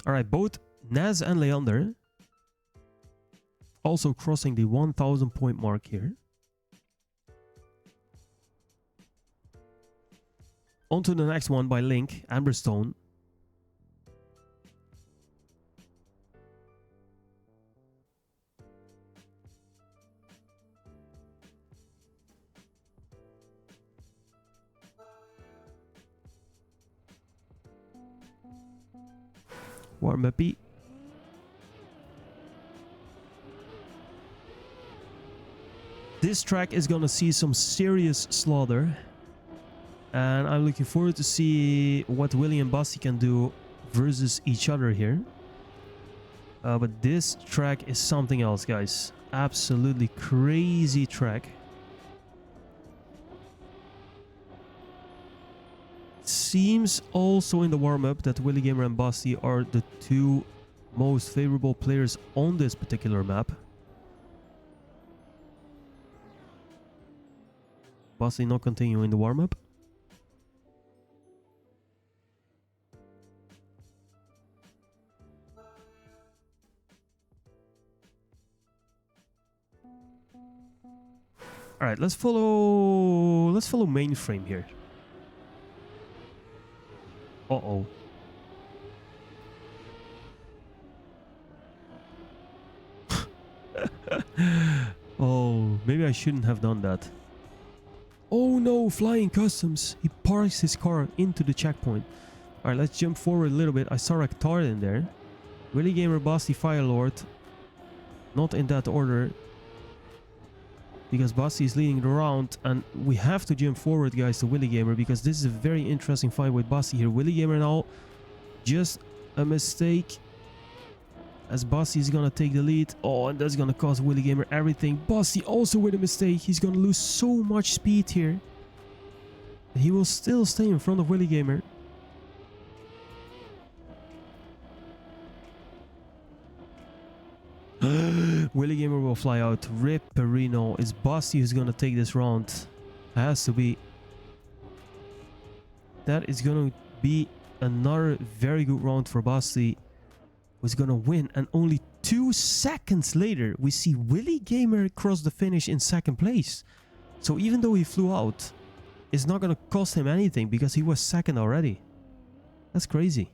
Alright, both Naz and Leander also crossing the 1000 point mark here. On to the next one by Link, Amberstone. Warm uppy. This track is gonna see some serious slaughter, and I'm looking forward to see what Willy and Basti can do versus each other here. But this track is something else, guys. Absolutely crazy track. Seems also in the warm-up that Willy Gamer and Basti are the 2 most favorable players on this particular map. Basti not continuing the warm-up. Alright, let's follow mainframe here. Uh-oh. Oh, maybe I shouldn't have done that. Oh no, Flying Customs. He parks his car into the checkpoint. Alright, let's jump forward a little bit. I saw Rectard in there. Willy Gamer, Basti, Firelord. Not in that order, because Basti is leading the round, and we have to jump forward, guys, to Willy Gamer, because this is a very interesting fight with Basti here. Willy Gamer now, just a mistake, as Basti is gonna take the lead. Oh, and that's gonna cost Willy Gamer everything. Basti also with a mistake. He's gonna lose so much speed here. He will still stay in front of Willy Gamer. Willy Gamer will fly out. Rip Perino. It's Basti who's gonna take this round. Has to be. that is going to be another very good round for Basti, who's going to win. And only 2 seconds later, we see Willy Gamer cross the finish in second place. So even though he flew out, it's not going to cost him anything because he was second already. That's crazy.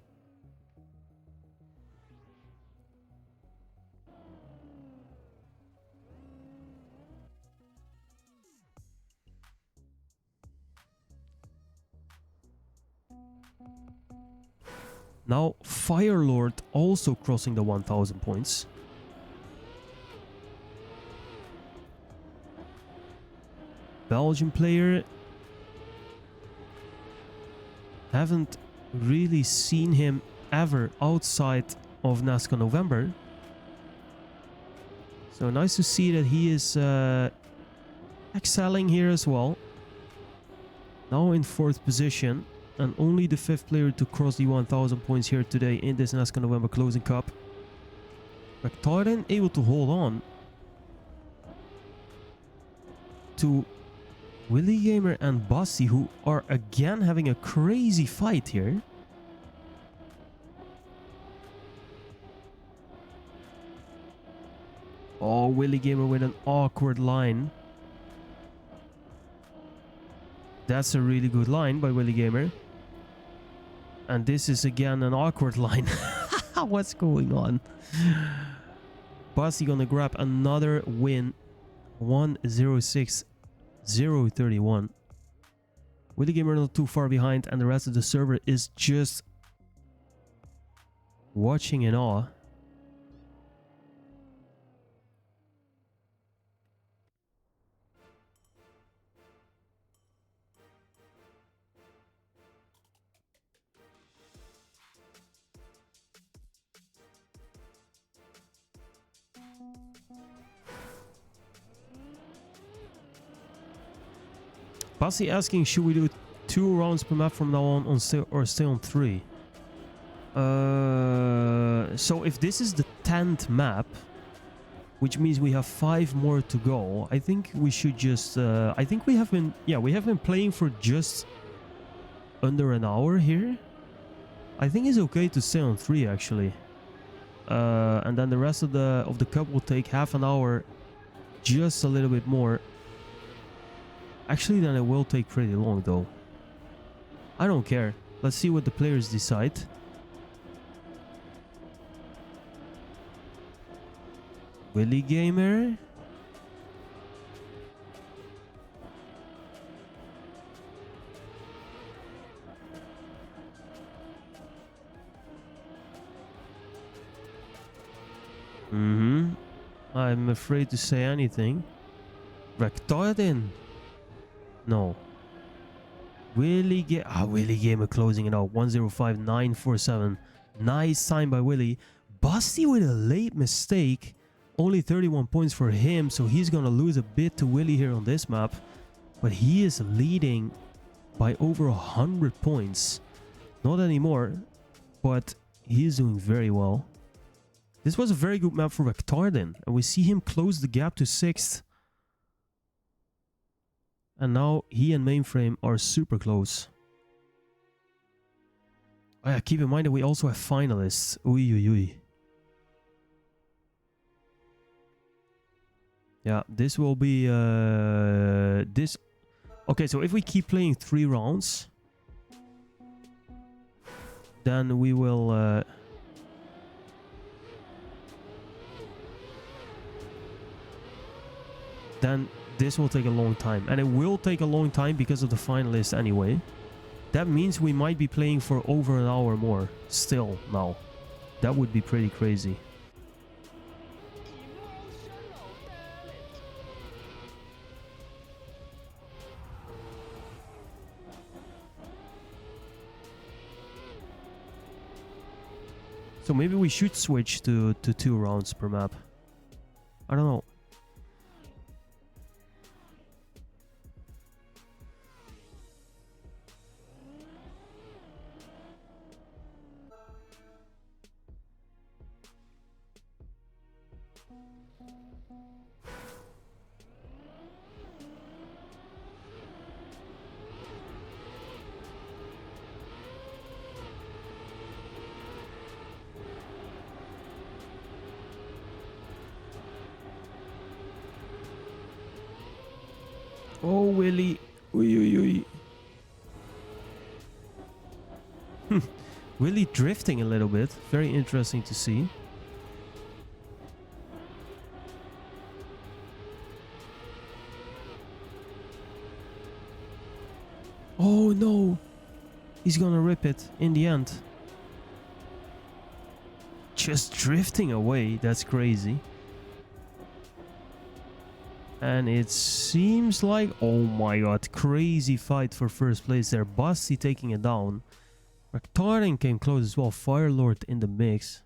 Now, Firelord also crossing the 1000 points. Belgian player. Haven't really seen him ever outside of Nascar November. So nice to see that he is excelling here as well. Now in 4th position. And only the 5th player to cross the 1000 points here today in this Nascar November Closing Cup. Rectaren able to hold on to Willy Gamer and Basti, who are again having a crazy fight here. Oh, Willy Gamer with an awkward line. That's a really good line by Willy Gamer. And this is again an awkward line. What's going on? Basti gonna grab another win. 1:06.031. Willy Gamer not too far behind, and the rest of the server is just watching in awe. Basti asking, should we do 2 rounds per map from now on or stay on 3? So if this is the 10th map, which means we have 5 more to go, I think we should just... I think we have been... Yeah, we have been playing for just under an hour here. I think it's okay to stay on 3 actually. And then the rest of the cup will take half an hour, just a little bit more. Actually, then it will take pretty long though. I don't care. Let's see what the players decide. Willy Gamer. I'm afraid to say anything. Rectaren. No. Willy Gamer closing it out. 1:05.947. Nice time by Willy. Basti with a late mistake. Only 31 points for him, so he's gonna lose a bit to Willy here on this map. But he is leading by over 100 points. Not anymore, but he is doing very well. This was a very good map for Rectaren, and we see him close the gap to 6th. And now he and Mainframe are super close. Oh yeah, keep in mind that we also have finalists. Ui. Yeah, this will be... this... Okay, so if we keep playing 3 rounds, then we will... then this will take a long time. And it will take a long time because of the finalists anyway. That means we might be playing for over an hour more still now. That would be pretty crazy. So maybe we should switch to 2 rounds per map. I don't know. Oh, Willy. Ui, ui, ui. Willy drifting a little bit. Very interesting to see. Oh no. He's gonna rip it in the end. Just drifting away. That's crazy. And it seems like... Oh my god. Crazy fight for first place there. Basti taking it down. Rectarding came close as well. Firelord in the mix.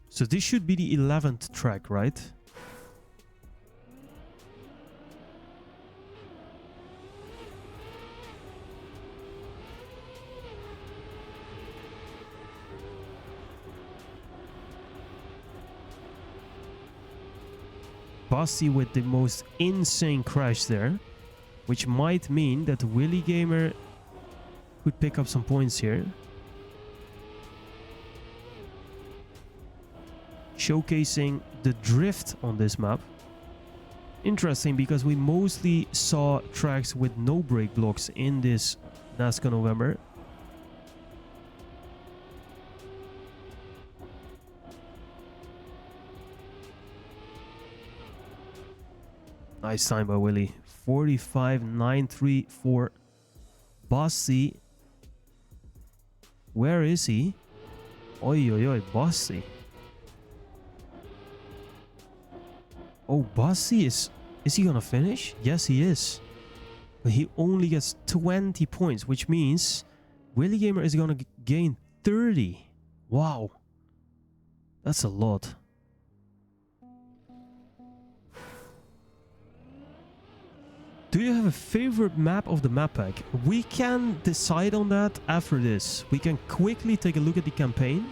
So this should be the 11th track, right? Basti with the most insane crash there, which might mean that Willy Gamer could pick up some points here. Showcasing the drift on this map. Interesting, because we mostly saw tracks with no brake blocks in this NASCAR November. Nice time by Willy. 45.93 for Basti. Where is he? Oi, oi, oi, Basti. Oh, Basti is he gonna finish? Yes, he is. But he only gets 20 points, which means Willy Gamer is gonna gain 30. Wow. That's a lot. Do you have a favorite map of the map pack? We can decide on that after this. We can quickly take a look at the campaign,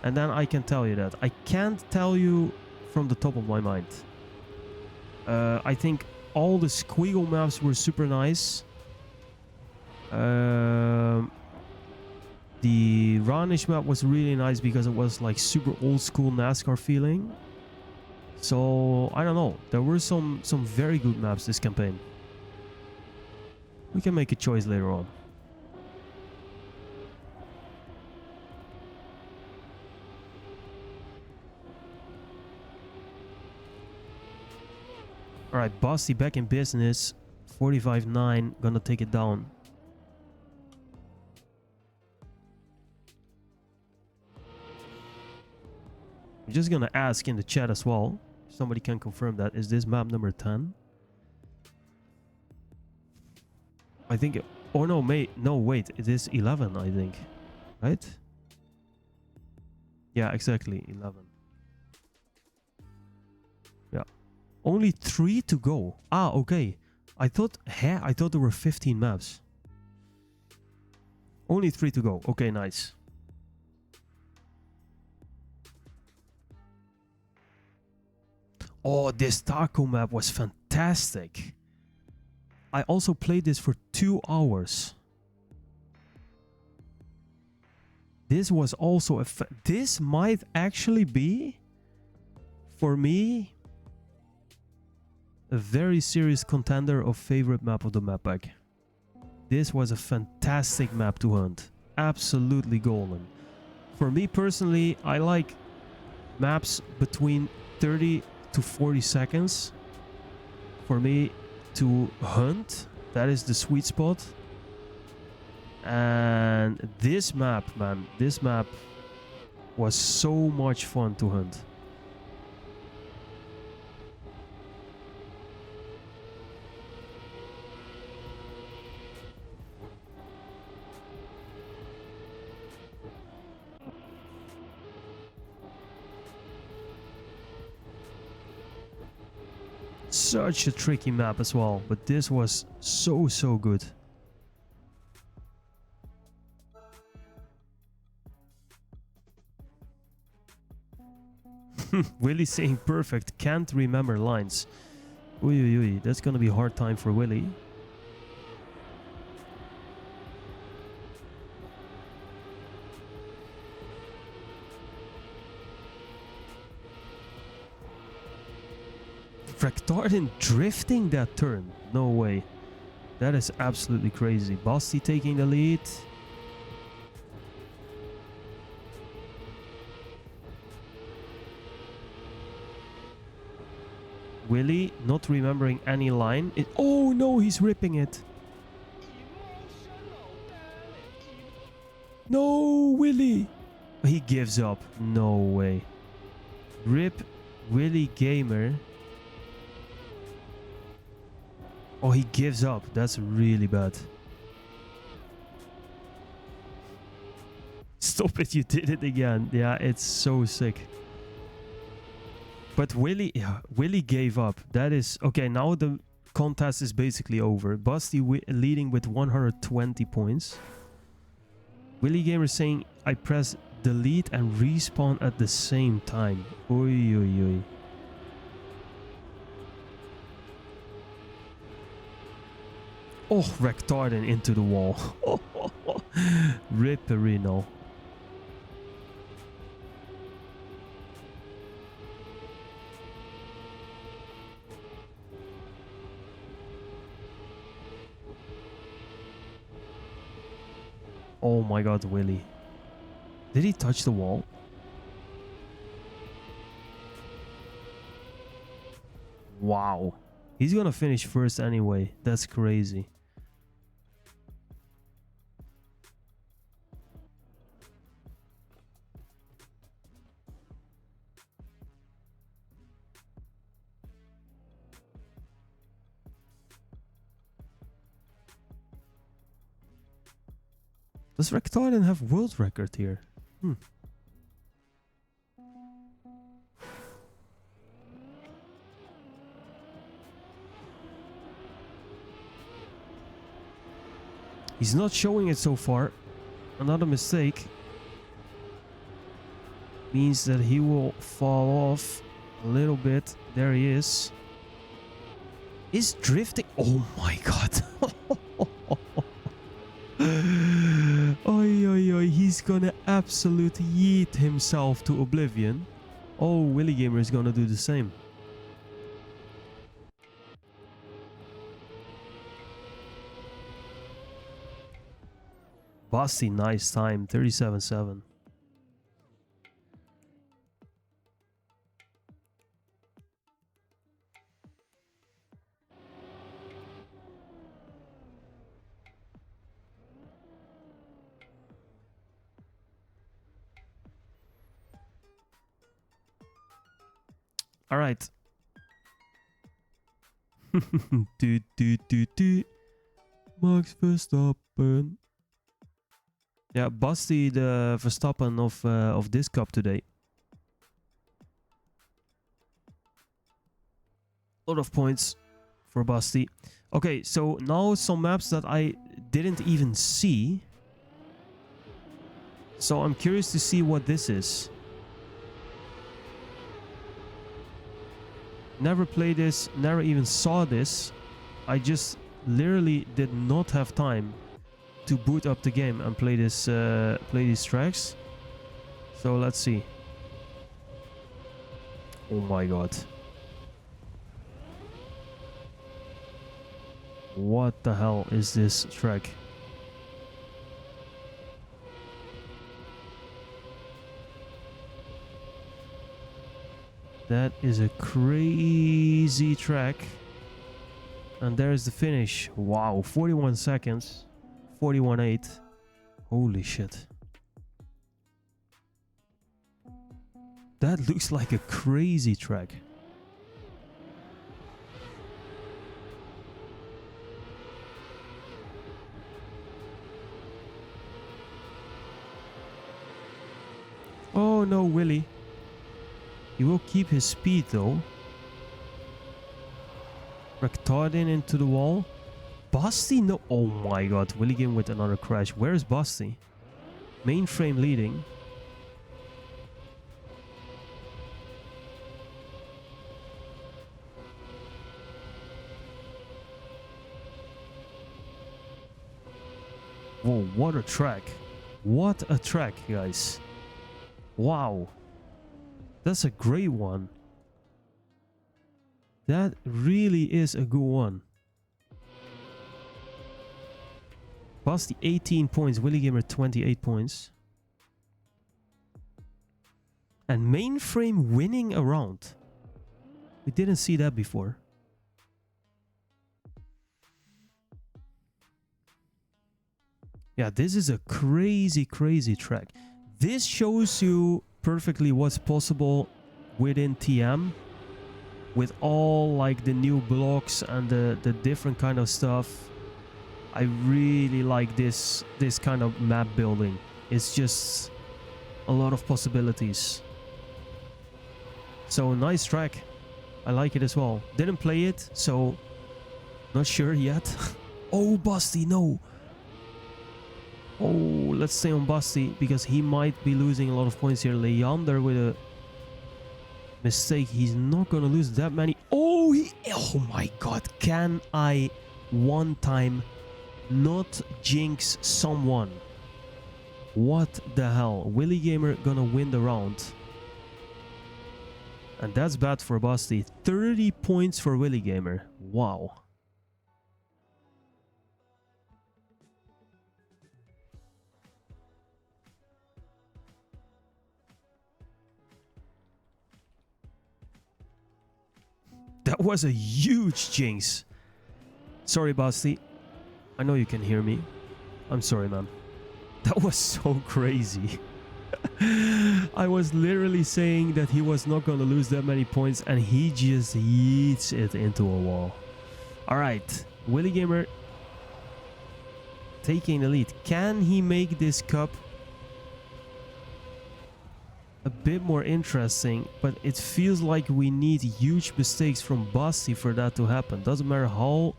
and then I can tell you that. I can't tell you from the top of my mind. I think all the Squiggle maps were super nice. The Ranish map was really nice because it was like super old school NASCAR feeling. So I don't know. There were some very good maps this campaign. We can make a choice later on. Alright, Basti back in business. 45.9, gonna take it down. I'm just gonna ask in the chat as well. Somebody can confirm that. Is this map number 10? I think... Oh no, no, wait. It is 11, I think. Right? Yeah, exactly. 11. Yeah. Only 3 to go. Ah, okay. I thought there were 15 maps. Only 3 to go. Okay, nice. Oh, this taco map was fantastic. I also played this for 2 hours. This was also this might actually be, for me, a very serious contender of favorite map of the map pack. This was a fantastic map to hunt. Absolutely golden. For me personally, I like maps between 30 to 40 seconds. For me to hunt, that is the sweet spot. And this map, man, this map was so much fun to hunt. Such a tricky map as well, but this was so good. Willie saying perfect, can't remember lines. Uy, that's gonna be a hard time for Willie. Rectardin drifting that turn. No way. That is absolutely crazy. Basti taking the lead. Willie not remembering any line. Oh no, he's ripping it. No, Willie. He gives up. No way. Rip Willie Gamer. Oh, he gives up. That's really bad. Stop it, you did it again. Yeah, it's so sick. But Willie gave up. That is... Okay, now the contest is basically over. Basti leading with 120 points. Willie Gamer saying, I press delete and respawn at the same time. Oy. Oh, Rectardin into the wall. Ripperino. Oh my god, Willie. Did he touch the wall? Wow. He's gonna finish first anyway. That's crazy. Does Rectardin have world record here? He's not showing it so far. Another mistake means that he will fall off a little bit. There he is. Is drifting. Oh my god. Oi. He's gonna absolutely yeet himself to oblivion. Oh, Willie Gamer is gonna do the same. Basti, nice time. 37.7. All right. Max Verstappen. Yeah, Basti the Verstappen of this cup today. A lot of points for Basti. Okay, so now some maps that I didn't even see. So I'm curious to see what this is. Never played this, never even saw this. I just literally did not have time to boot up the game and play this, play these tracks. So let's see. Oh my god. What the hell is this track? That is a crazy track. And there's the finish. Wow, 41 seconds. 41.8. Holy shit. That looks like a crazy track. Oh no, Willie. He will keep his speed though. Rectardin into the wall. Basti? No. Oh my god. Willie Game with another crash. Where is Basti? Mainframe leading. Whoa, what a track. What a track, guys. Wow. That's a great one. That really is a good one. Basti 18 points, Willy Gamer 28 points. And Mainframe winning a round. We didn't see that before. Yeah, this is a crazy, crazy track. This shows you perfectly what's possible within TM. With all like the new blocks and the different kind of stuff. I really like this kind of map building. It's just a lot of possibilities. So nice track. I like it as well. Didn't play it, so not sure yet. Oh, Basti, no. Oh, let's stay on Basti because he might be losing a lot of points here. Leander with a mistake. He's not gonna lose that many. Oh, oh my god. Can I one time not jinx someone? What the hell? Willy Gamer gonna win the round. And that's bad for Basti. 30 points for Willy Gamer. Wow. That was a huge jinx. Sorry, Basti. I know you can hear me. I'm sorry, man. That was so crazy. I was literally saying that he was not going to lose that many points and he just yeets it into a wall. Alright, Willy Gamer taking the lead. Can he make this cup a bit more interesting? But it feels like we need huge mistakes from Basti for that to happen. Doesn't matter how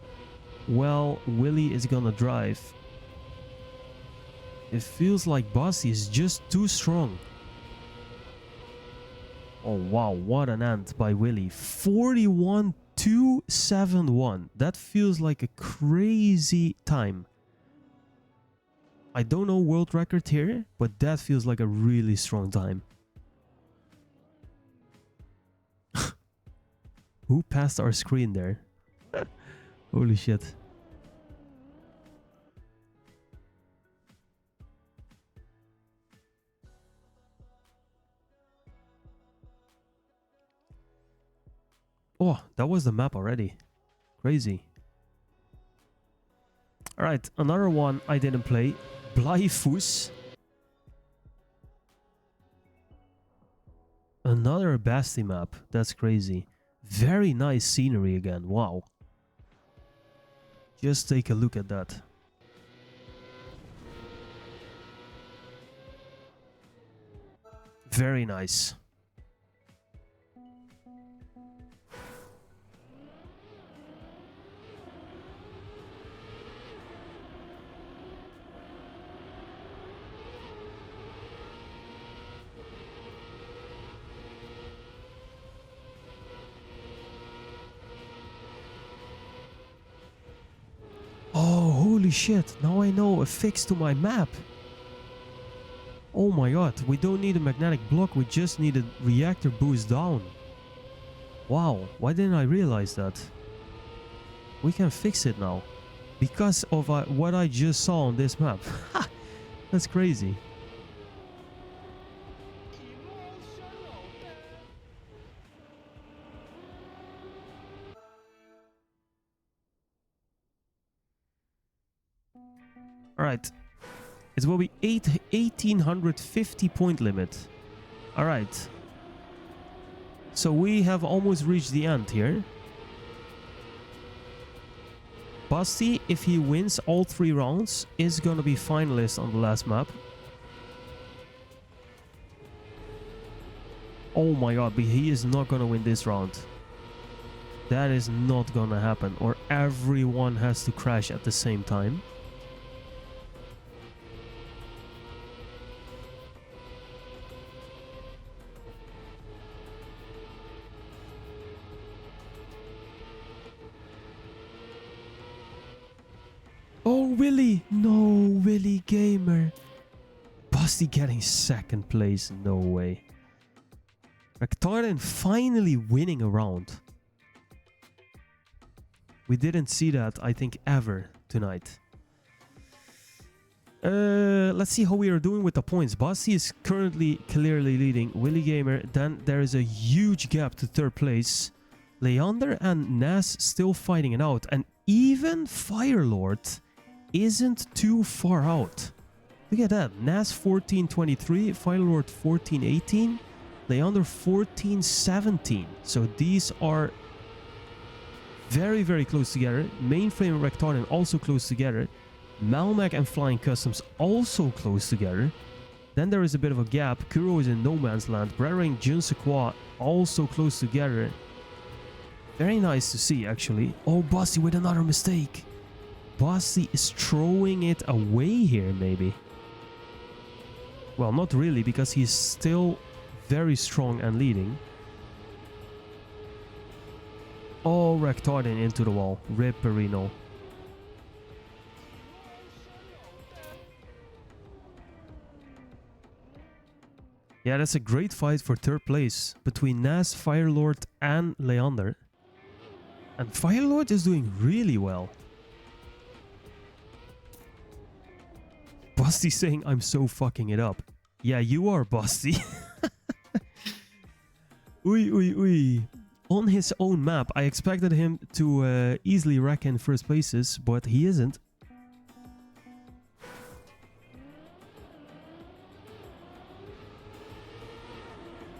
well Willy is gonna drive. It feels like Basti is just too strong. Oh wow, what an end by Willy. 41.271. That feels like a crazy time. I don't know world record here, but that feels like a really strong time. Who passed our screen there? Holy shit. Oh, that was the map already. Crazy. Alright, another one I didn't play. Blyfus. Another Basti map. That's crazy. Very nice scenery again. Wow. Just take a look at that. Very nice. Oh, holy shit. Now I know a fix to my map. Oh my god, we don't need a magnetic block, we just need a reactor boost down. Wow, why didn't I realize that? We can fix it now. Because of what I just saw on this map. That's crazy. Alright. It will be 1850 point limit. Alright. So we have almost reached the end here. Basti, if he wins all 3 rounds, is gonna be finalist on the last map. Oh my god, but he is not gonna win this round. That is not gonna happen. Or everyone has to crash at the same time. Oh, Willy! No, Willy Gamer. Basti getting second place. No way. Rectardin finally winning a round. We didn't see that, I think, ever tonight. Let's see how we are doing with the points. Basti is currently clearly leading. Willy Gamer. Then there is a huge gap to third place. Leander and Nas still fighting it out. And even Firelord isn't too far out. Look at that. Nas 14.23, Firelord 14.18, Leander 14.17. So these are very, very close together. Mainframe and Rectardin also close together. Malmac and Flying Customs also close together. Then there is a bit of a gap. Kuro is in no man's land. Brering, Junsequa also close together. Very nice to see, actually. Oh, Basti with another mistake. Basti is throwing it away here, maybe. Well, not really, because he's still very strong and leading. Oh, Rectardin into the wall. Rip Perino. Yeah, that's a great fight for third place between Nas, Firelord and Leander. And Firelord is doing really well. Basti saying I'm so fucking it up. Yeah, you are, Basti. Ui. On his own map, I expected him to easily rack in first places, but he isn't.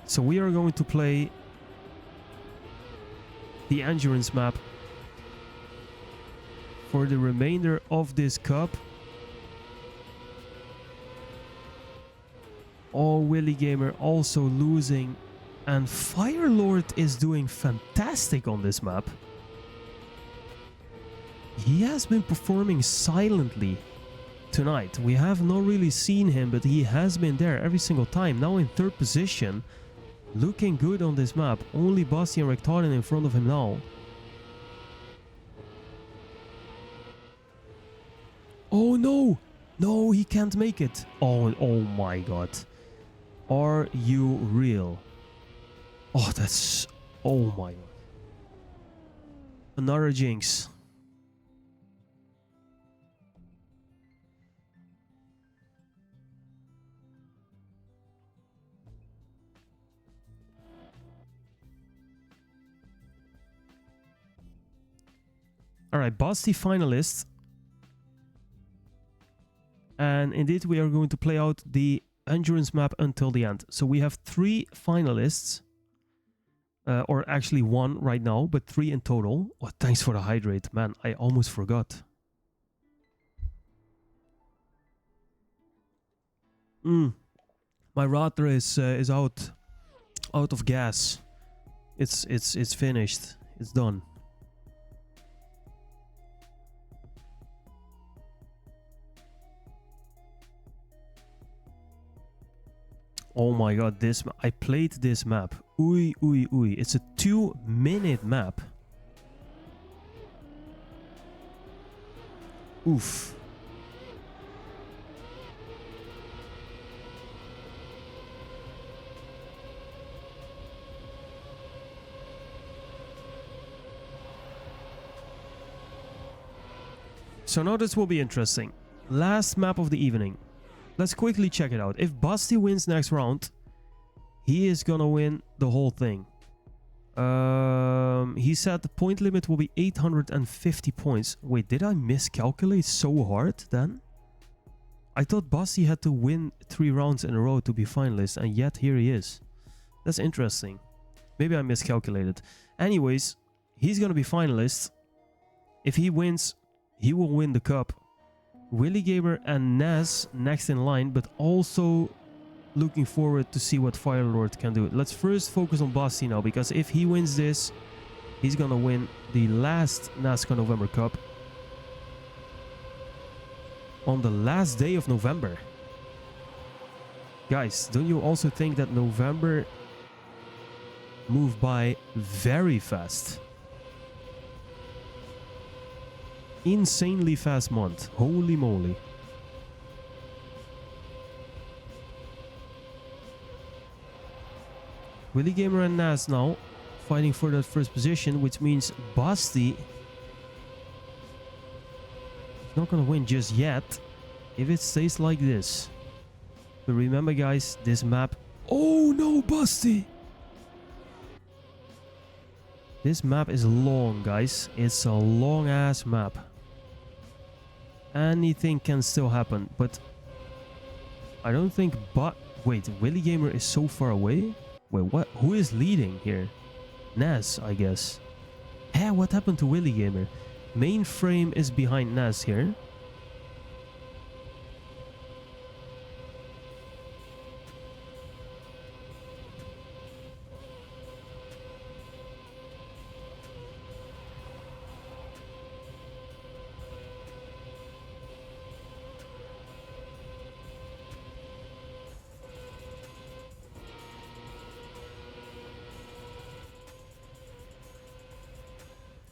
So we are going to play the endurance map for the remainder of this cup. Oh, Willy Gamer also losing. And Firelord is doing fantastic on this map. He has been performing silently tonight. We have not really seen him, but he has been there every single time. Now in third position. Looking good on this map. Only Basti and Rectardin in front of him now. Oh no! No, he can't make it. Oh my god. Are you real? Oh, that's... Oh my god. Another jinx. Alright, Basti finalists. And indeed we are going to play out the endurance map until the end. So we have 3 finalists. Or actually 1 right now, but 3 in total. Oh, thanks for the hydrate. Man, I almost forgot. My router is out of gas. It's finished. It's done. Oh my god, this I played this map. Ui. It's a 2-minute map. Oof. So now this will be interesting. Last map of the evening. Let's quickly check it out. If Basti wins next round, he is gonna win the whole thing. He said the point limit will be 850 points. Wait, did I miscalculate so hard then? I thought Basti had to win 3 rounds in a row to be finalist, and yet here he is. That's interesting. Maybe I miscalculated. Anyways, he's gonna be finalist. If he wins, he will win the cup. Willy Gamer and Nas next in line, but also looking forward to see what Firelord can do. Let's first focus on Basti now, because if he wins this, he's gonna win the last NASCAR November Cup on the last day of November. Guys, don't you also think that November moved by very fast? Insanely fast month. Holy moly. Willy Gamer and Nas now fighting for that first position, which means Basti is not gonna win just yet if it stays like this. But remember guys, this map... Oh no, Basti! This map is long, guys. It's a long ass map. Anything can still happen, but I don't think... But wait, Willy Gamer is so far away? Wait, what? Who is leading here? Nas, I guess. Hey, what happened to Willy Gamer? Mainframe is behind Nas here.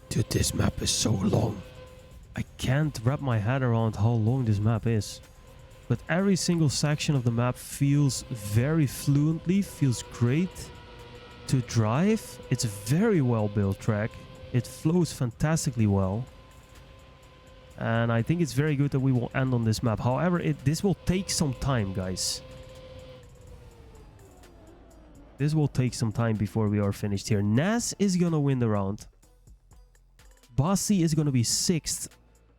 Dude, this map is so long. I can't wrap my head around how long this map is. But every single section of the map feels very fluently, feels great to drive. It's a very well built track. It flows fantastically well. And I think it's very good that we will end on this map. However, this will take some time, guys. This will take some time before we are finished here. Nas is gonna win the round. Basti is going to be 6th.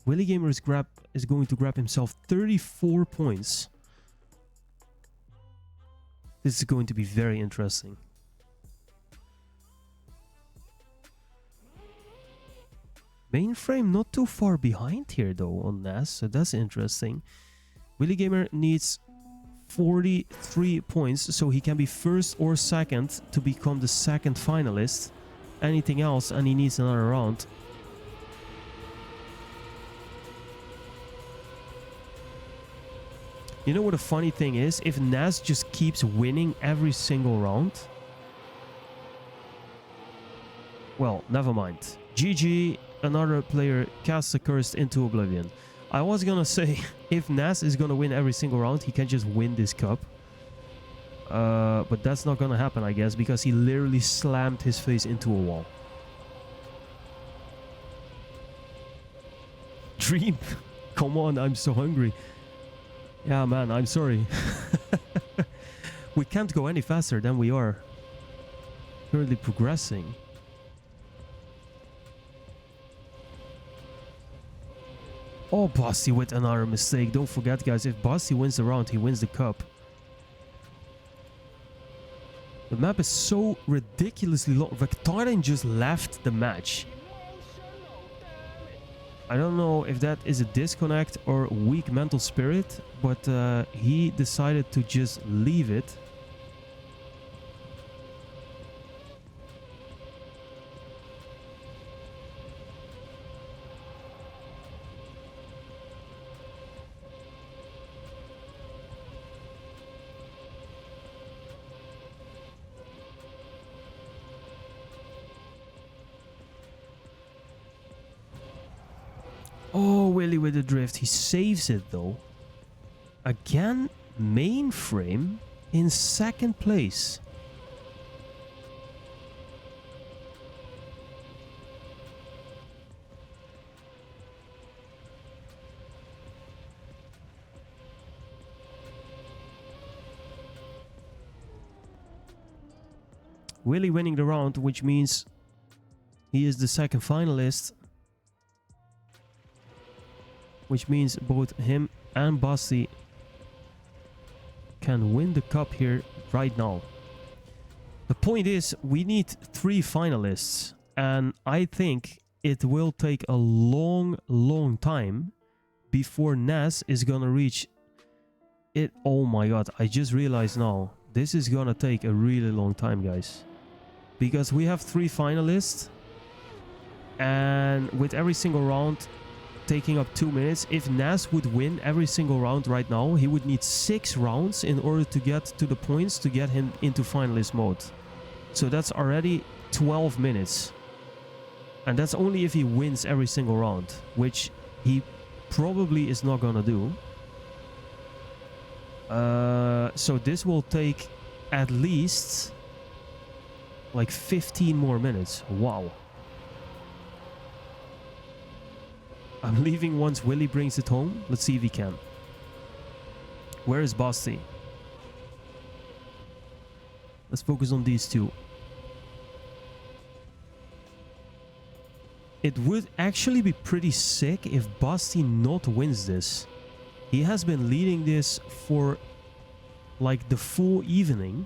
Willy Gamer is going to grab himself 34 points. This is going to be very interesting. Mainframe not too far behind here though on Nas, so that's interesting. Willy Gamer needs 43 points, so he can be 1st or 2nd to become the 2nd finalist. Anything else and he needs another round. You know what the funny thing is? If Nas just keeps winning every single round... Well, never mind. GG, another player casts a curse into oblivion. I was gonna say, if Nas is gonna win every single round, he can just win this cup. But that's not gonna happen, I guess, because he literally slammed his face into a wall. Dream! Come on, I'm so hungry. Yeah, man, I'm sorry. We can't go any faster than we are currently progressing. Oh, Basti with another mistake. Don't forget, guys, if Basti wins the round, he wins the cup. The map is so ridiculously long. Vectaren just left the match. I don't know if that is a disconnect or weak mental spirit, but he decided to just leave it. Oh, Willy with the drift. He saves it though. Again, Mainframe in 2nd place. Willy winning the round, which means he is the 2nd finalist. Which means both him and Basti can win the cup here right now. The point is, we need 3 finalists. And I think it will take a long time before Nas is gonna reach it. Oh my god, I just realized now. This is gonna take a really long time, guys. Because we have 3 finalists. And with every single round taking up 2 minutes. If Nas would win every single round right now, he would need 6 rounds in order to get to the points to get him into finalist mode. So that's already 12 minutes. And that's only if he wins every single round, which he probably is not gonna do. So this will take at least like 15 more minutes. Wow. I'm leaving once Willie brings it home. Let's see if he can. Where is Basti? Let's focus on these two. It would actually be pretty sick if Basti not wins this. He has been leading this for like the full evening.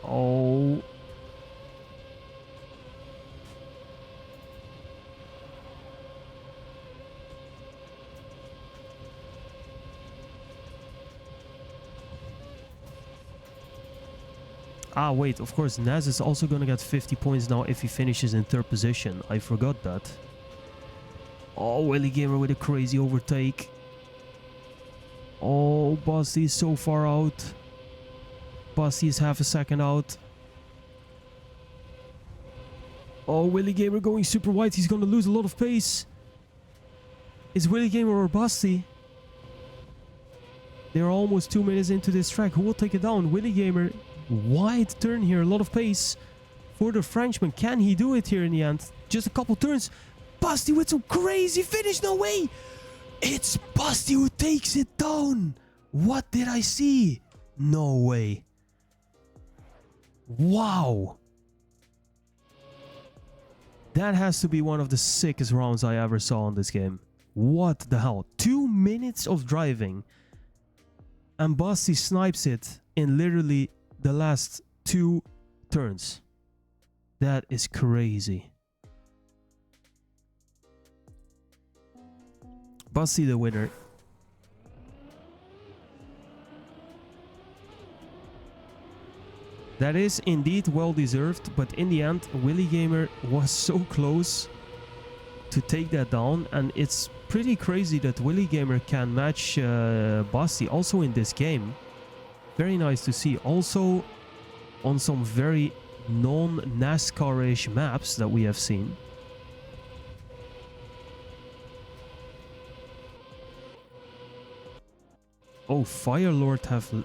Oh. Ah, wait, of course, Naz is also gonna get 50 points now if he finishes in 3rd position. I forgot that. Oh, Willy Gamer with a crazy overtake. Oh, Basti is so far out. Basti is half a second out. Oh, Willy Gamer going super wide. He's gonna lose a lot of pace. Is Willy Gamer or Basti? They're almost 2 minutes into this track. Who will take it down? Willy Gamer. Wide turn here, a lot of pace for the Frenchman. Can he do it here in the end? Just a couple turns. Basti with some crazy finish. No way. It's Basti who takes it down. What did I see? No way. Wow. That has to be one of the sickest rounds I ever saw in this game. What the hell? 2 minutes of driving. And Basti snipes it in literally the last 2 turns. That is crazy. Basti the winner. That is indeed well deserved, but in the end Willy Gamer was so close to take that down, and it's pretty crazy that Willy Gamer can match Basti also in this game. Very nice to see. Also on some very non-NASCAR-ish maps that we have seen. Oh, Firelord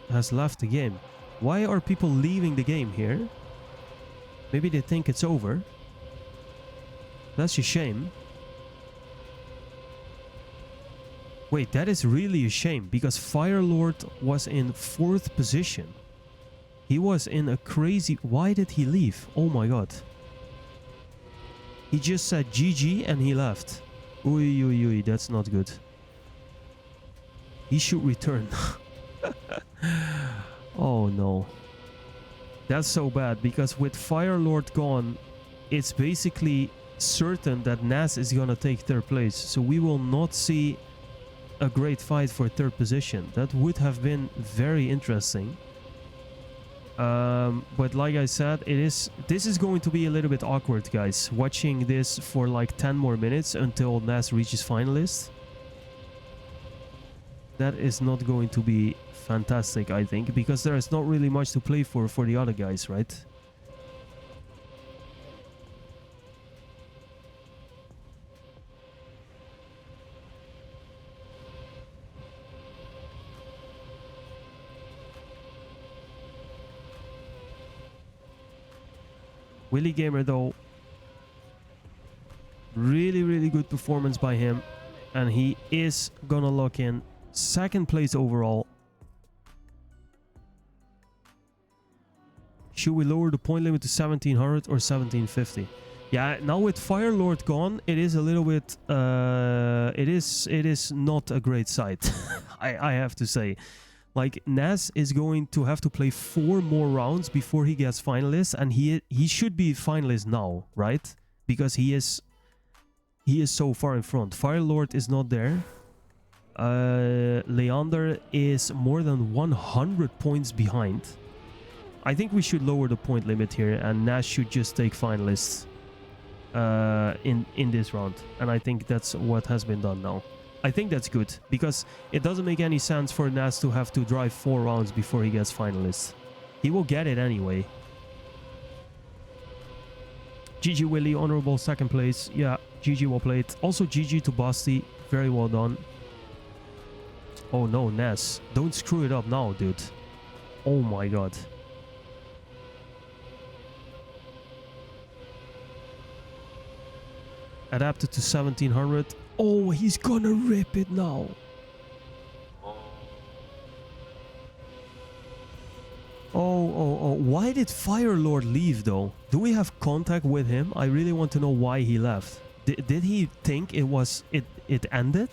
has left the game. Why are people leaving the game here? Maybe they think it's over. That's a shame. Wait, that is really a shame, because Firelord was in 4th position. He was in a crazy... Why did he leave? Oh my god. He just said GG and he left. Ui, ui, ui, that's not good. He should return. Oh no. That's so bad, because with Firelord gone, it's basically certain that Nas is gonna take 3rd place. So we will not see a great fight for 3rd position. That would have been very interesting. But like I said, this is going to be a little bit awkward, guys. Watching this for like 10 more minutes until Nas reaches finalist. That is not going to be fantastic, I think, because there is not really much to play for the other guys, right? Willy Gamer though, really good performance by him, and he is gonna lock in 2nd place overall. Should we lower the point limit to 1700 or 1750? Yeah, now with Firelord gone, it is a little bit it is not a great sight. I have to say. Like, Nas is going to have to play 4 more rounds before he gets finalist, and he should be finalist now, right? Because he is so far in front. Firelord is not there. Leander is more than 100 points behind. I think we should lower the point limit here, and Nas should just take finalists in this round. And I think that's what has been done now. I think that's good, because it doesn't make any sense for Nas to have to drive 4 rounds before he gets finalists. He will get it anyway. GG Willy, honorable second place. Yeah, GG, well played. Also GG to Basti, very well done. Oh no, Ness, don't screw it up now, dude. Oh my god. Adapted to 1700. Oh, he's gonna rip it now. Oh, why did Fire Lord leave though? Do we have contact with him? I really want to know why he left. Did he think it ended?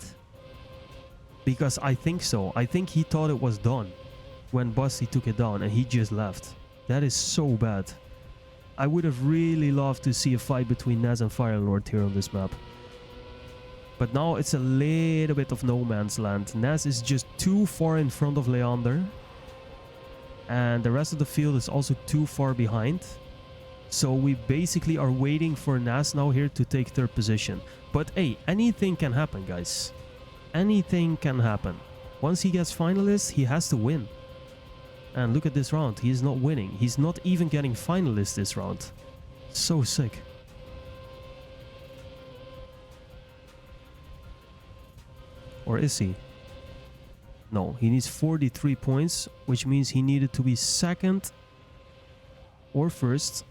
Because I think so. I think he thought it was done when Busty took it down and he just left. That is so bad. I would have really loved to see a fight between Naz and Fire Lord here on this map. But now it's a little bit of no man's land. Naz is just too far in front of Leander. And the rest of the field is also too far behind. So we basically are waiting for Naz now here to take third position. But hey, anything can happen, guys. Anything can happen. Once he gets finalist, he has to win. And look at this round. He is not winning. He's not even getting finalist this round. So sick. Or is he? No, he needs 43 points, which means he needed to be second or first.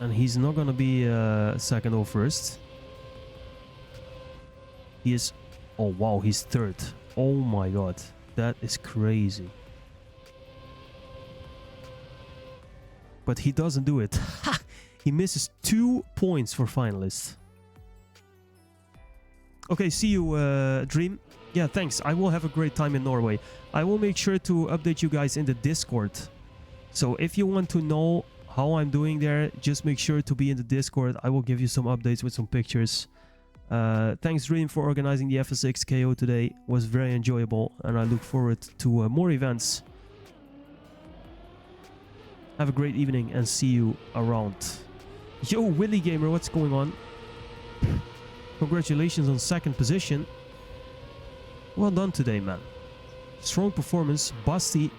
And he's not gonna be second or first. He is... Oh wow, he's third. Oh my god, that is crazy. But he doesn't do it. He misses 2 points for finalists. Okay, see you, Dream. Yeah, thanks. I will have a great time in Norway. I will make sure to update you guys in the Discord. So if you want to know how I'm doing there, just make sure to be in the Discord. I will give you some updates with some pictures. Thanks, Dream, for organizing the FS6 KO today. It was very enjoyable, and I look forward to more events. Have a great evening and see you around. Yo, Willy Gamer, what's going on? Congratulations on second position. Well done today, man. Strong performance. Basti,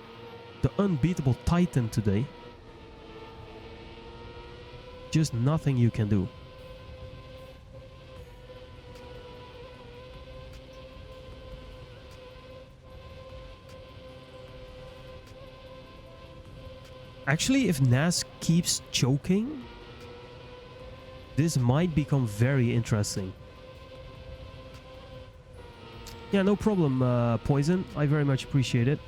the unbeatable Titan today. Just nothing you can do. Actually, if Nas keeps choking, this might become very interesting. Yeah, no problem, Poison. I very much appreciate it.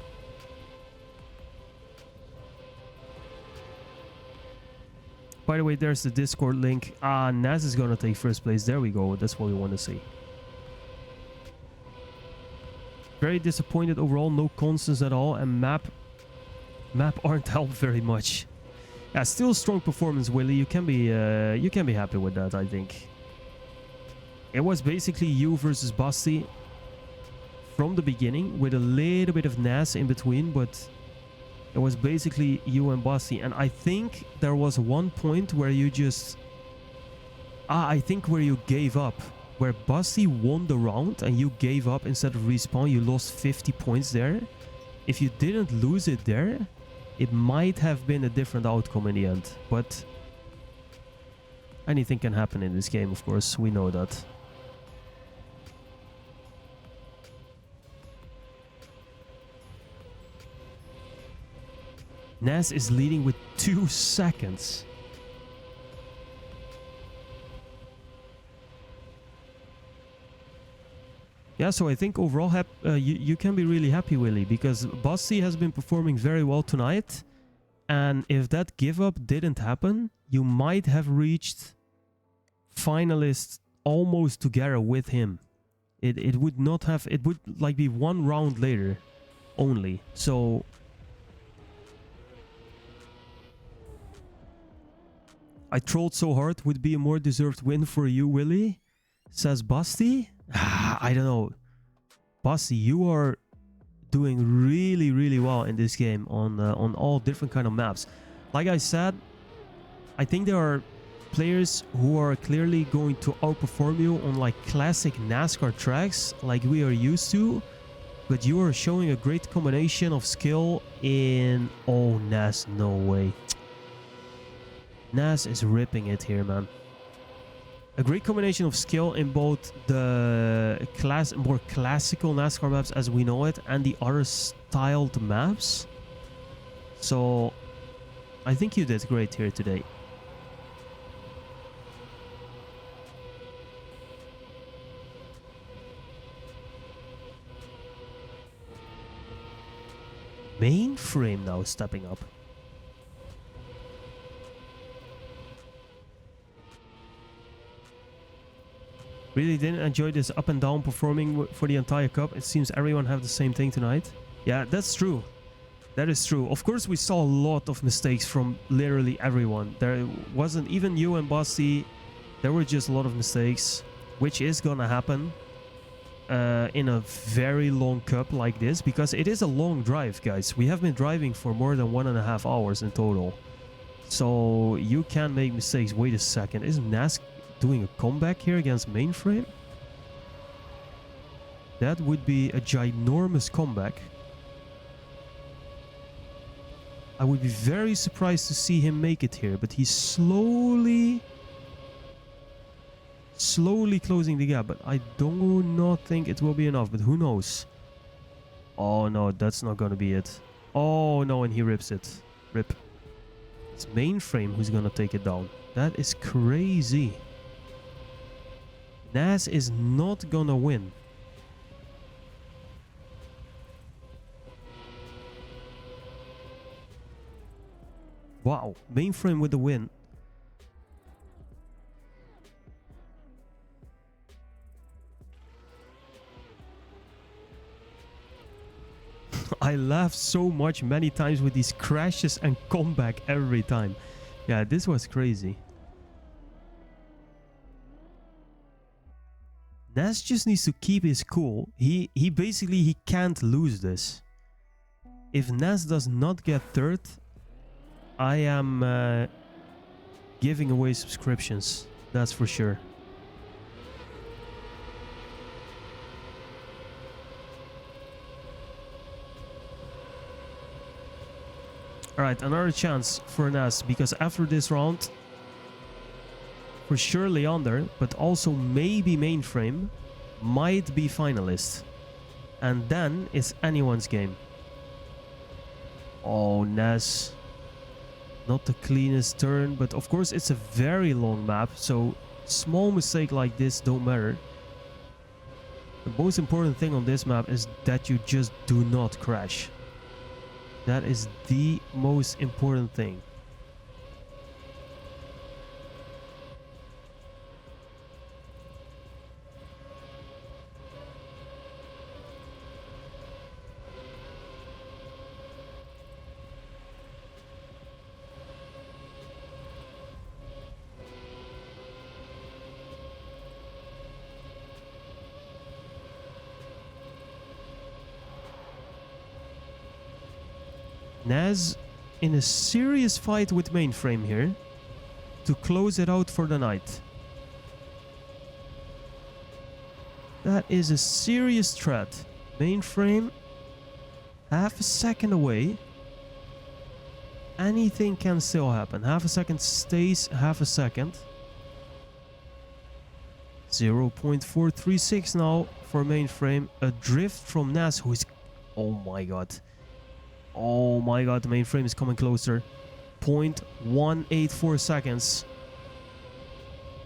By the way, there's the Discord link. Naz is gonna take first place. There we go. That's what we want to see. Very disappointed overall. No constants at all. And map aren't helped very much. Yeah, still strong performance, Willy. You can be happy with that, I think. It was basically you versus Basti from the beginning, with a little bit of Nas in between, but it was basically you and Basti. And I think there was one point where you just... I think where you gave up. Where Basti won the round and you gave up instead of respawn. You lost 50 points there. If you didn't lose it there, it might have been a different outcome in the end. But anything can happen in this game, of course. We know that. Nas is leading with 2 seconds. Yeah, so I think overall you can be really happy, Willy, because Basti has been performing very well tonight. And if that give up didn't happen, you might have reached finalists almost together with him. It would not have... It would like be 1 round later only. So... I trolled so hard, would be a more deserved win for you, Willy, says Basti. I don't know. Basti, you are doing really, really well in this game on all different kind of maps. Like I said, I think there are players who are clearly going to outperform you on like classic NASCAR tracks like we are used to. But you are showing a great combination of skill in... Oh, Nas, no way. Nas is ripping it here, man. A great combination of skill in both the more classical NASCAR maps as we know it and the other styled maps. So I think you did great here today. Mainframe now stepping up. Really didn't enjoy this up and down performing for the entire cup. It seems everyone have the same thing tonight. Yeah, that's true. That is true. Of course, we saw a lot of mistakes from literally everyone. There wasn't even you and Basti. There were just a lot of mistakes, which is gonna happen in a very long cup like this, because it is a long drive, guys. We have been driving for more than 1.5 hours in total. So you can make mistakes. Wait a second. Is Nascar doing a comeback here against Mainframe? That would be a ginormous comeback. I would be very surprised to see him make it here, but he's slowly closing the gap, but I do not think it will be enough, but who knows? Oh no, that's not gonna be it. Oh no, and he rips it. Rip. It's Mainframe who's gonna take it down. That is crazy. Nas is not gonna win. Wow, Mainframe with the win. I laughed so much many times with these crashes and comeback every time. Yeah, this was crazy. Nas just needs to keep his cool. He basically can't lose this. If Nas does not get third, I am giving away subscriptions. That's for sure. Alright, another chance for Nas, because after this round, for sure Leander, but also maybe Mainframe, might be finalist. And then it's anyone's game. Oh, Nas. Not the cleanest turn, but of course it's a very long map, so small mistake like this don't matter. The most important thing on this map is that you just do not crash. That is the most important thing. Nas in a serious fight with Mainframe here to close it out for the night. That is a serious threat. Mainframe half a second away. Anything can still happen. Half a second stays half a second. 0.436 now for Mainframe. A drift from Nas, who is... Oh my god. Oh my god, the Mainframe is coming closer. 0.184 seconds.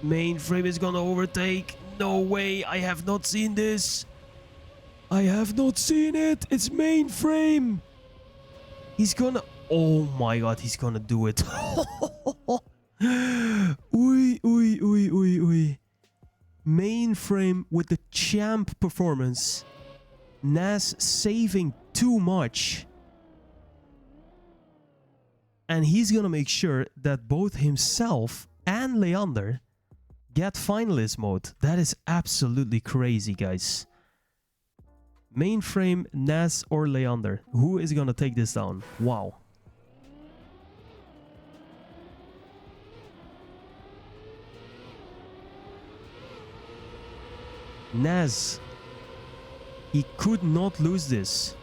Mainframe is gonna overtake. No way, I have not seen this. I have not seen it. It's Mainframe. He's gonna... Oh my god, he's gonna do it. Oei, oei, oei, oei, oei. Mainframe with the champ performance. Nas saving too much. And he's gonna make sure that both himself and Leander get finalist mode. That is absolutely crazy, guys. Mainframe, Nas or Leander. Who is gonna take this down? Wow. Nas. He could not lose this.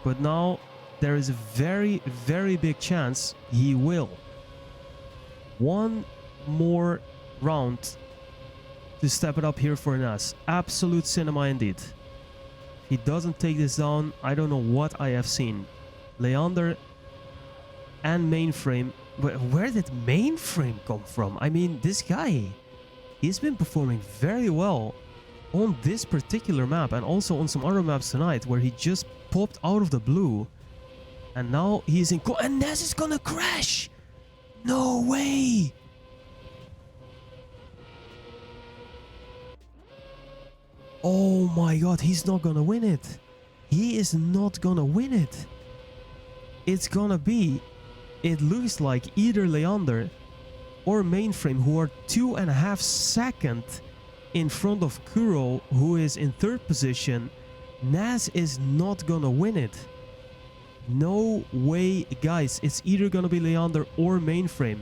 But now there is a very, very big chance he will. One more round to step it up here for Nas. Absolute cinema indeed. If he doesn't take this down, I don't know what I have seen. Leander and Mainframe. Where did Mainframe come from? I mean, this guy, he's been performing very well on this particular map and also on some other maps tonight where he just popped out of the blue. And now he's in... And Nas is gonna crash! No way! Oh my god, he's not gonna win it. He is not gonna win it. It's gonna be... It looks like either Leander or Mainframe, who are 2.5 seconds in front of Kuro, who is in 3rd position. Nas is not gonna win it. No way, guys. It's either gonna be Leander or Mainframe.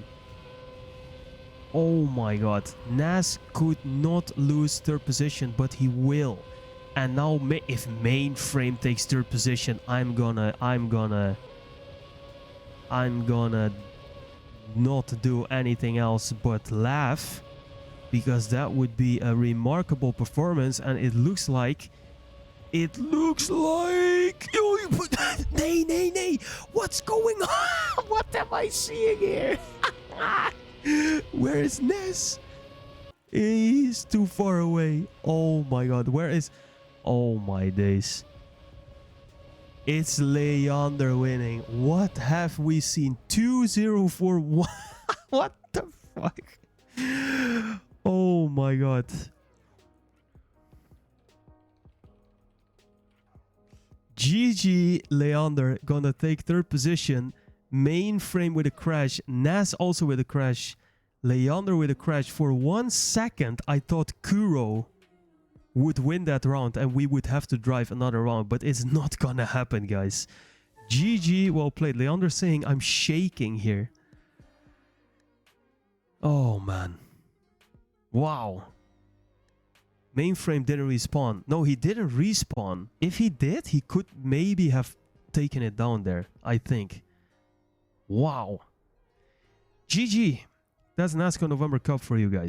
Oh my god. Nas could not lose 3rd position, but he will. And now if Mainframe takes 3rd position, I'm gonna not do anything else but laugh, because that would be a remarkable performance. And it looks like nay, what's going on? What am I seeing here? Where is Ness? He's too far away. Oh my god, where is... Oh my days. It's Leander winning. What have we seen? 2-0-4-1. What the fuck? Oh my god. GG Leander gonna take 3rd position. Mainframe with a crash. Nas also with a crash. Leander with a crash. For 1 second I thought Kuro would win that round and we would have to drive another round, but it's not gonna happen, guys. GG, well played. Leander saying I'm shaking here. Oh man. Wow. Mainframe didn't respawn. No, he didn't respawn. If he did, he could maybe have taken it down there, I think. Wow. GG. That's Nascar November Cup for you guys.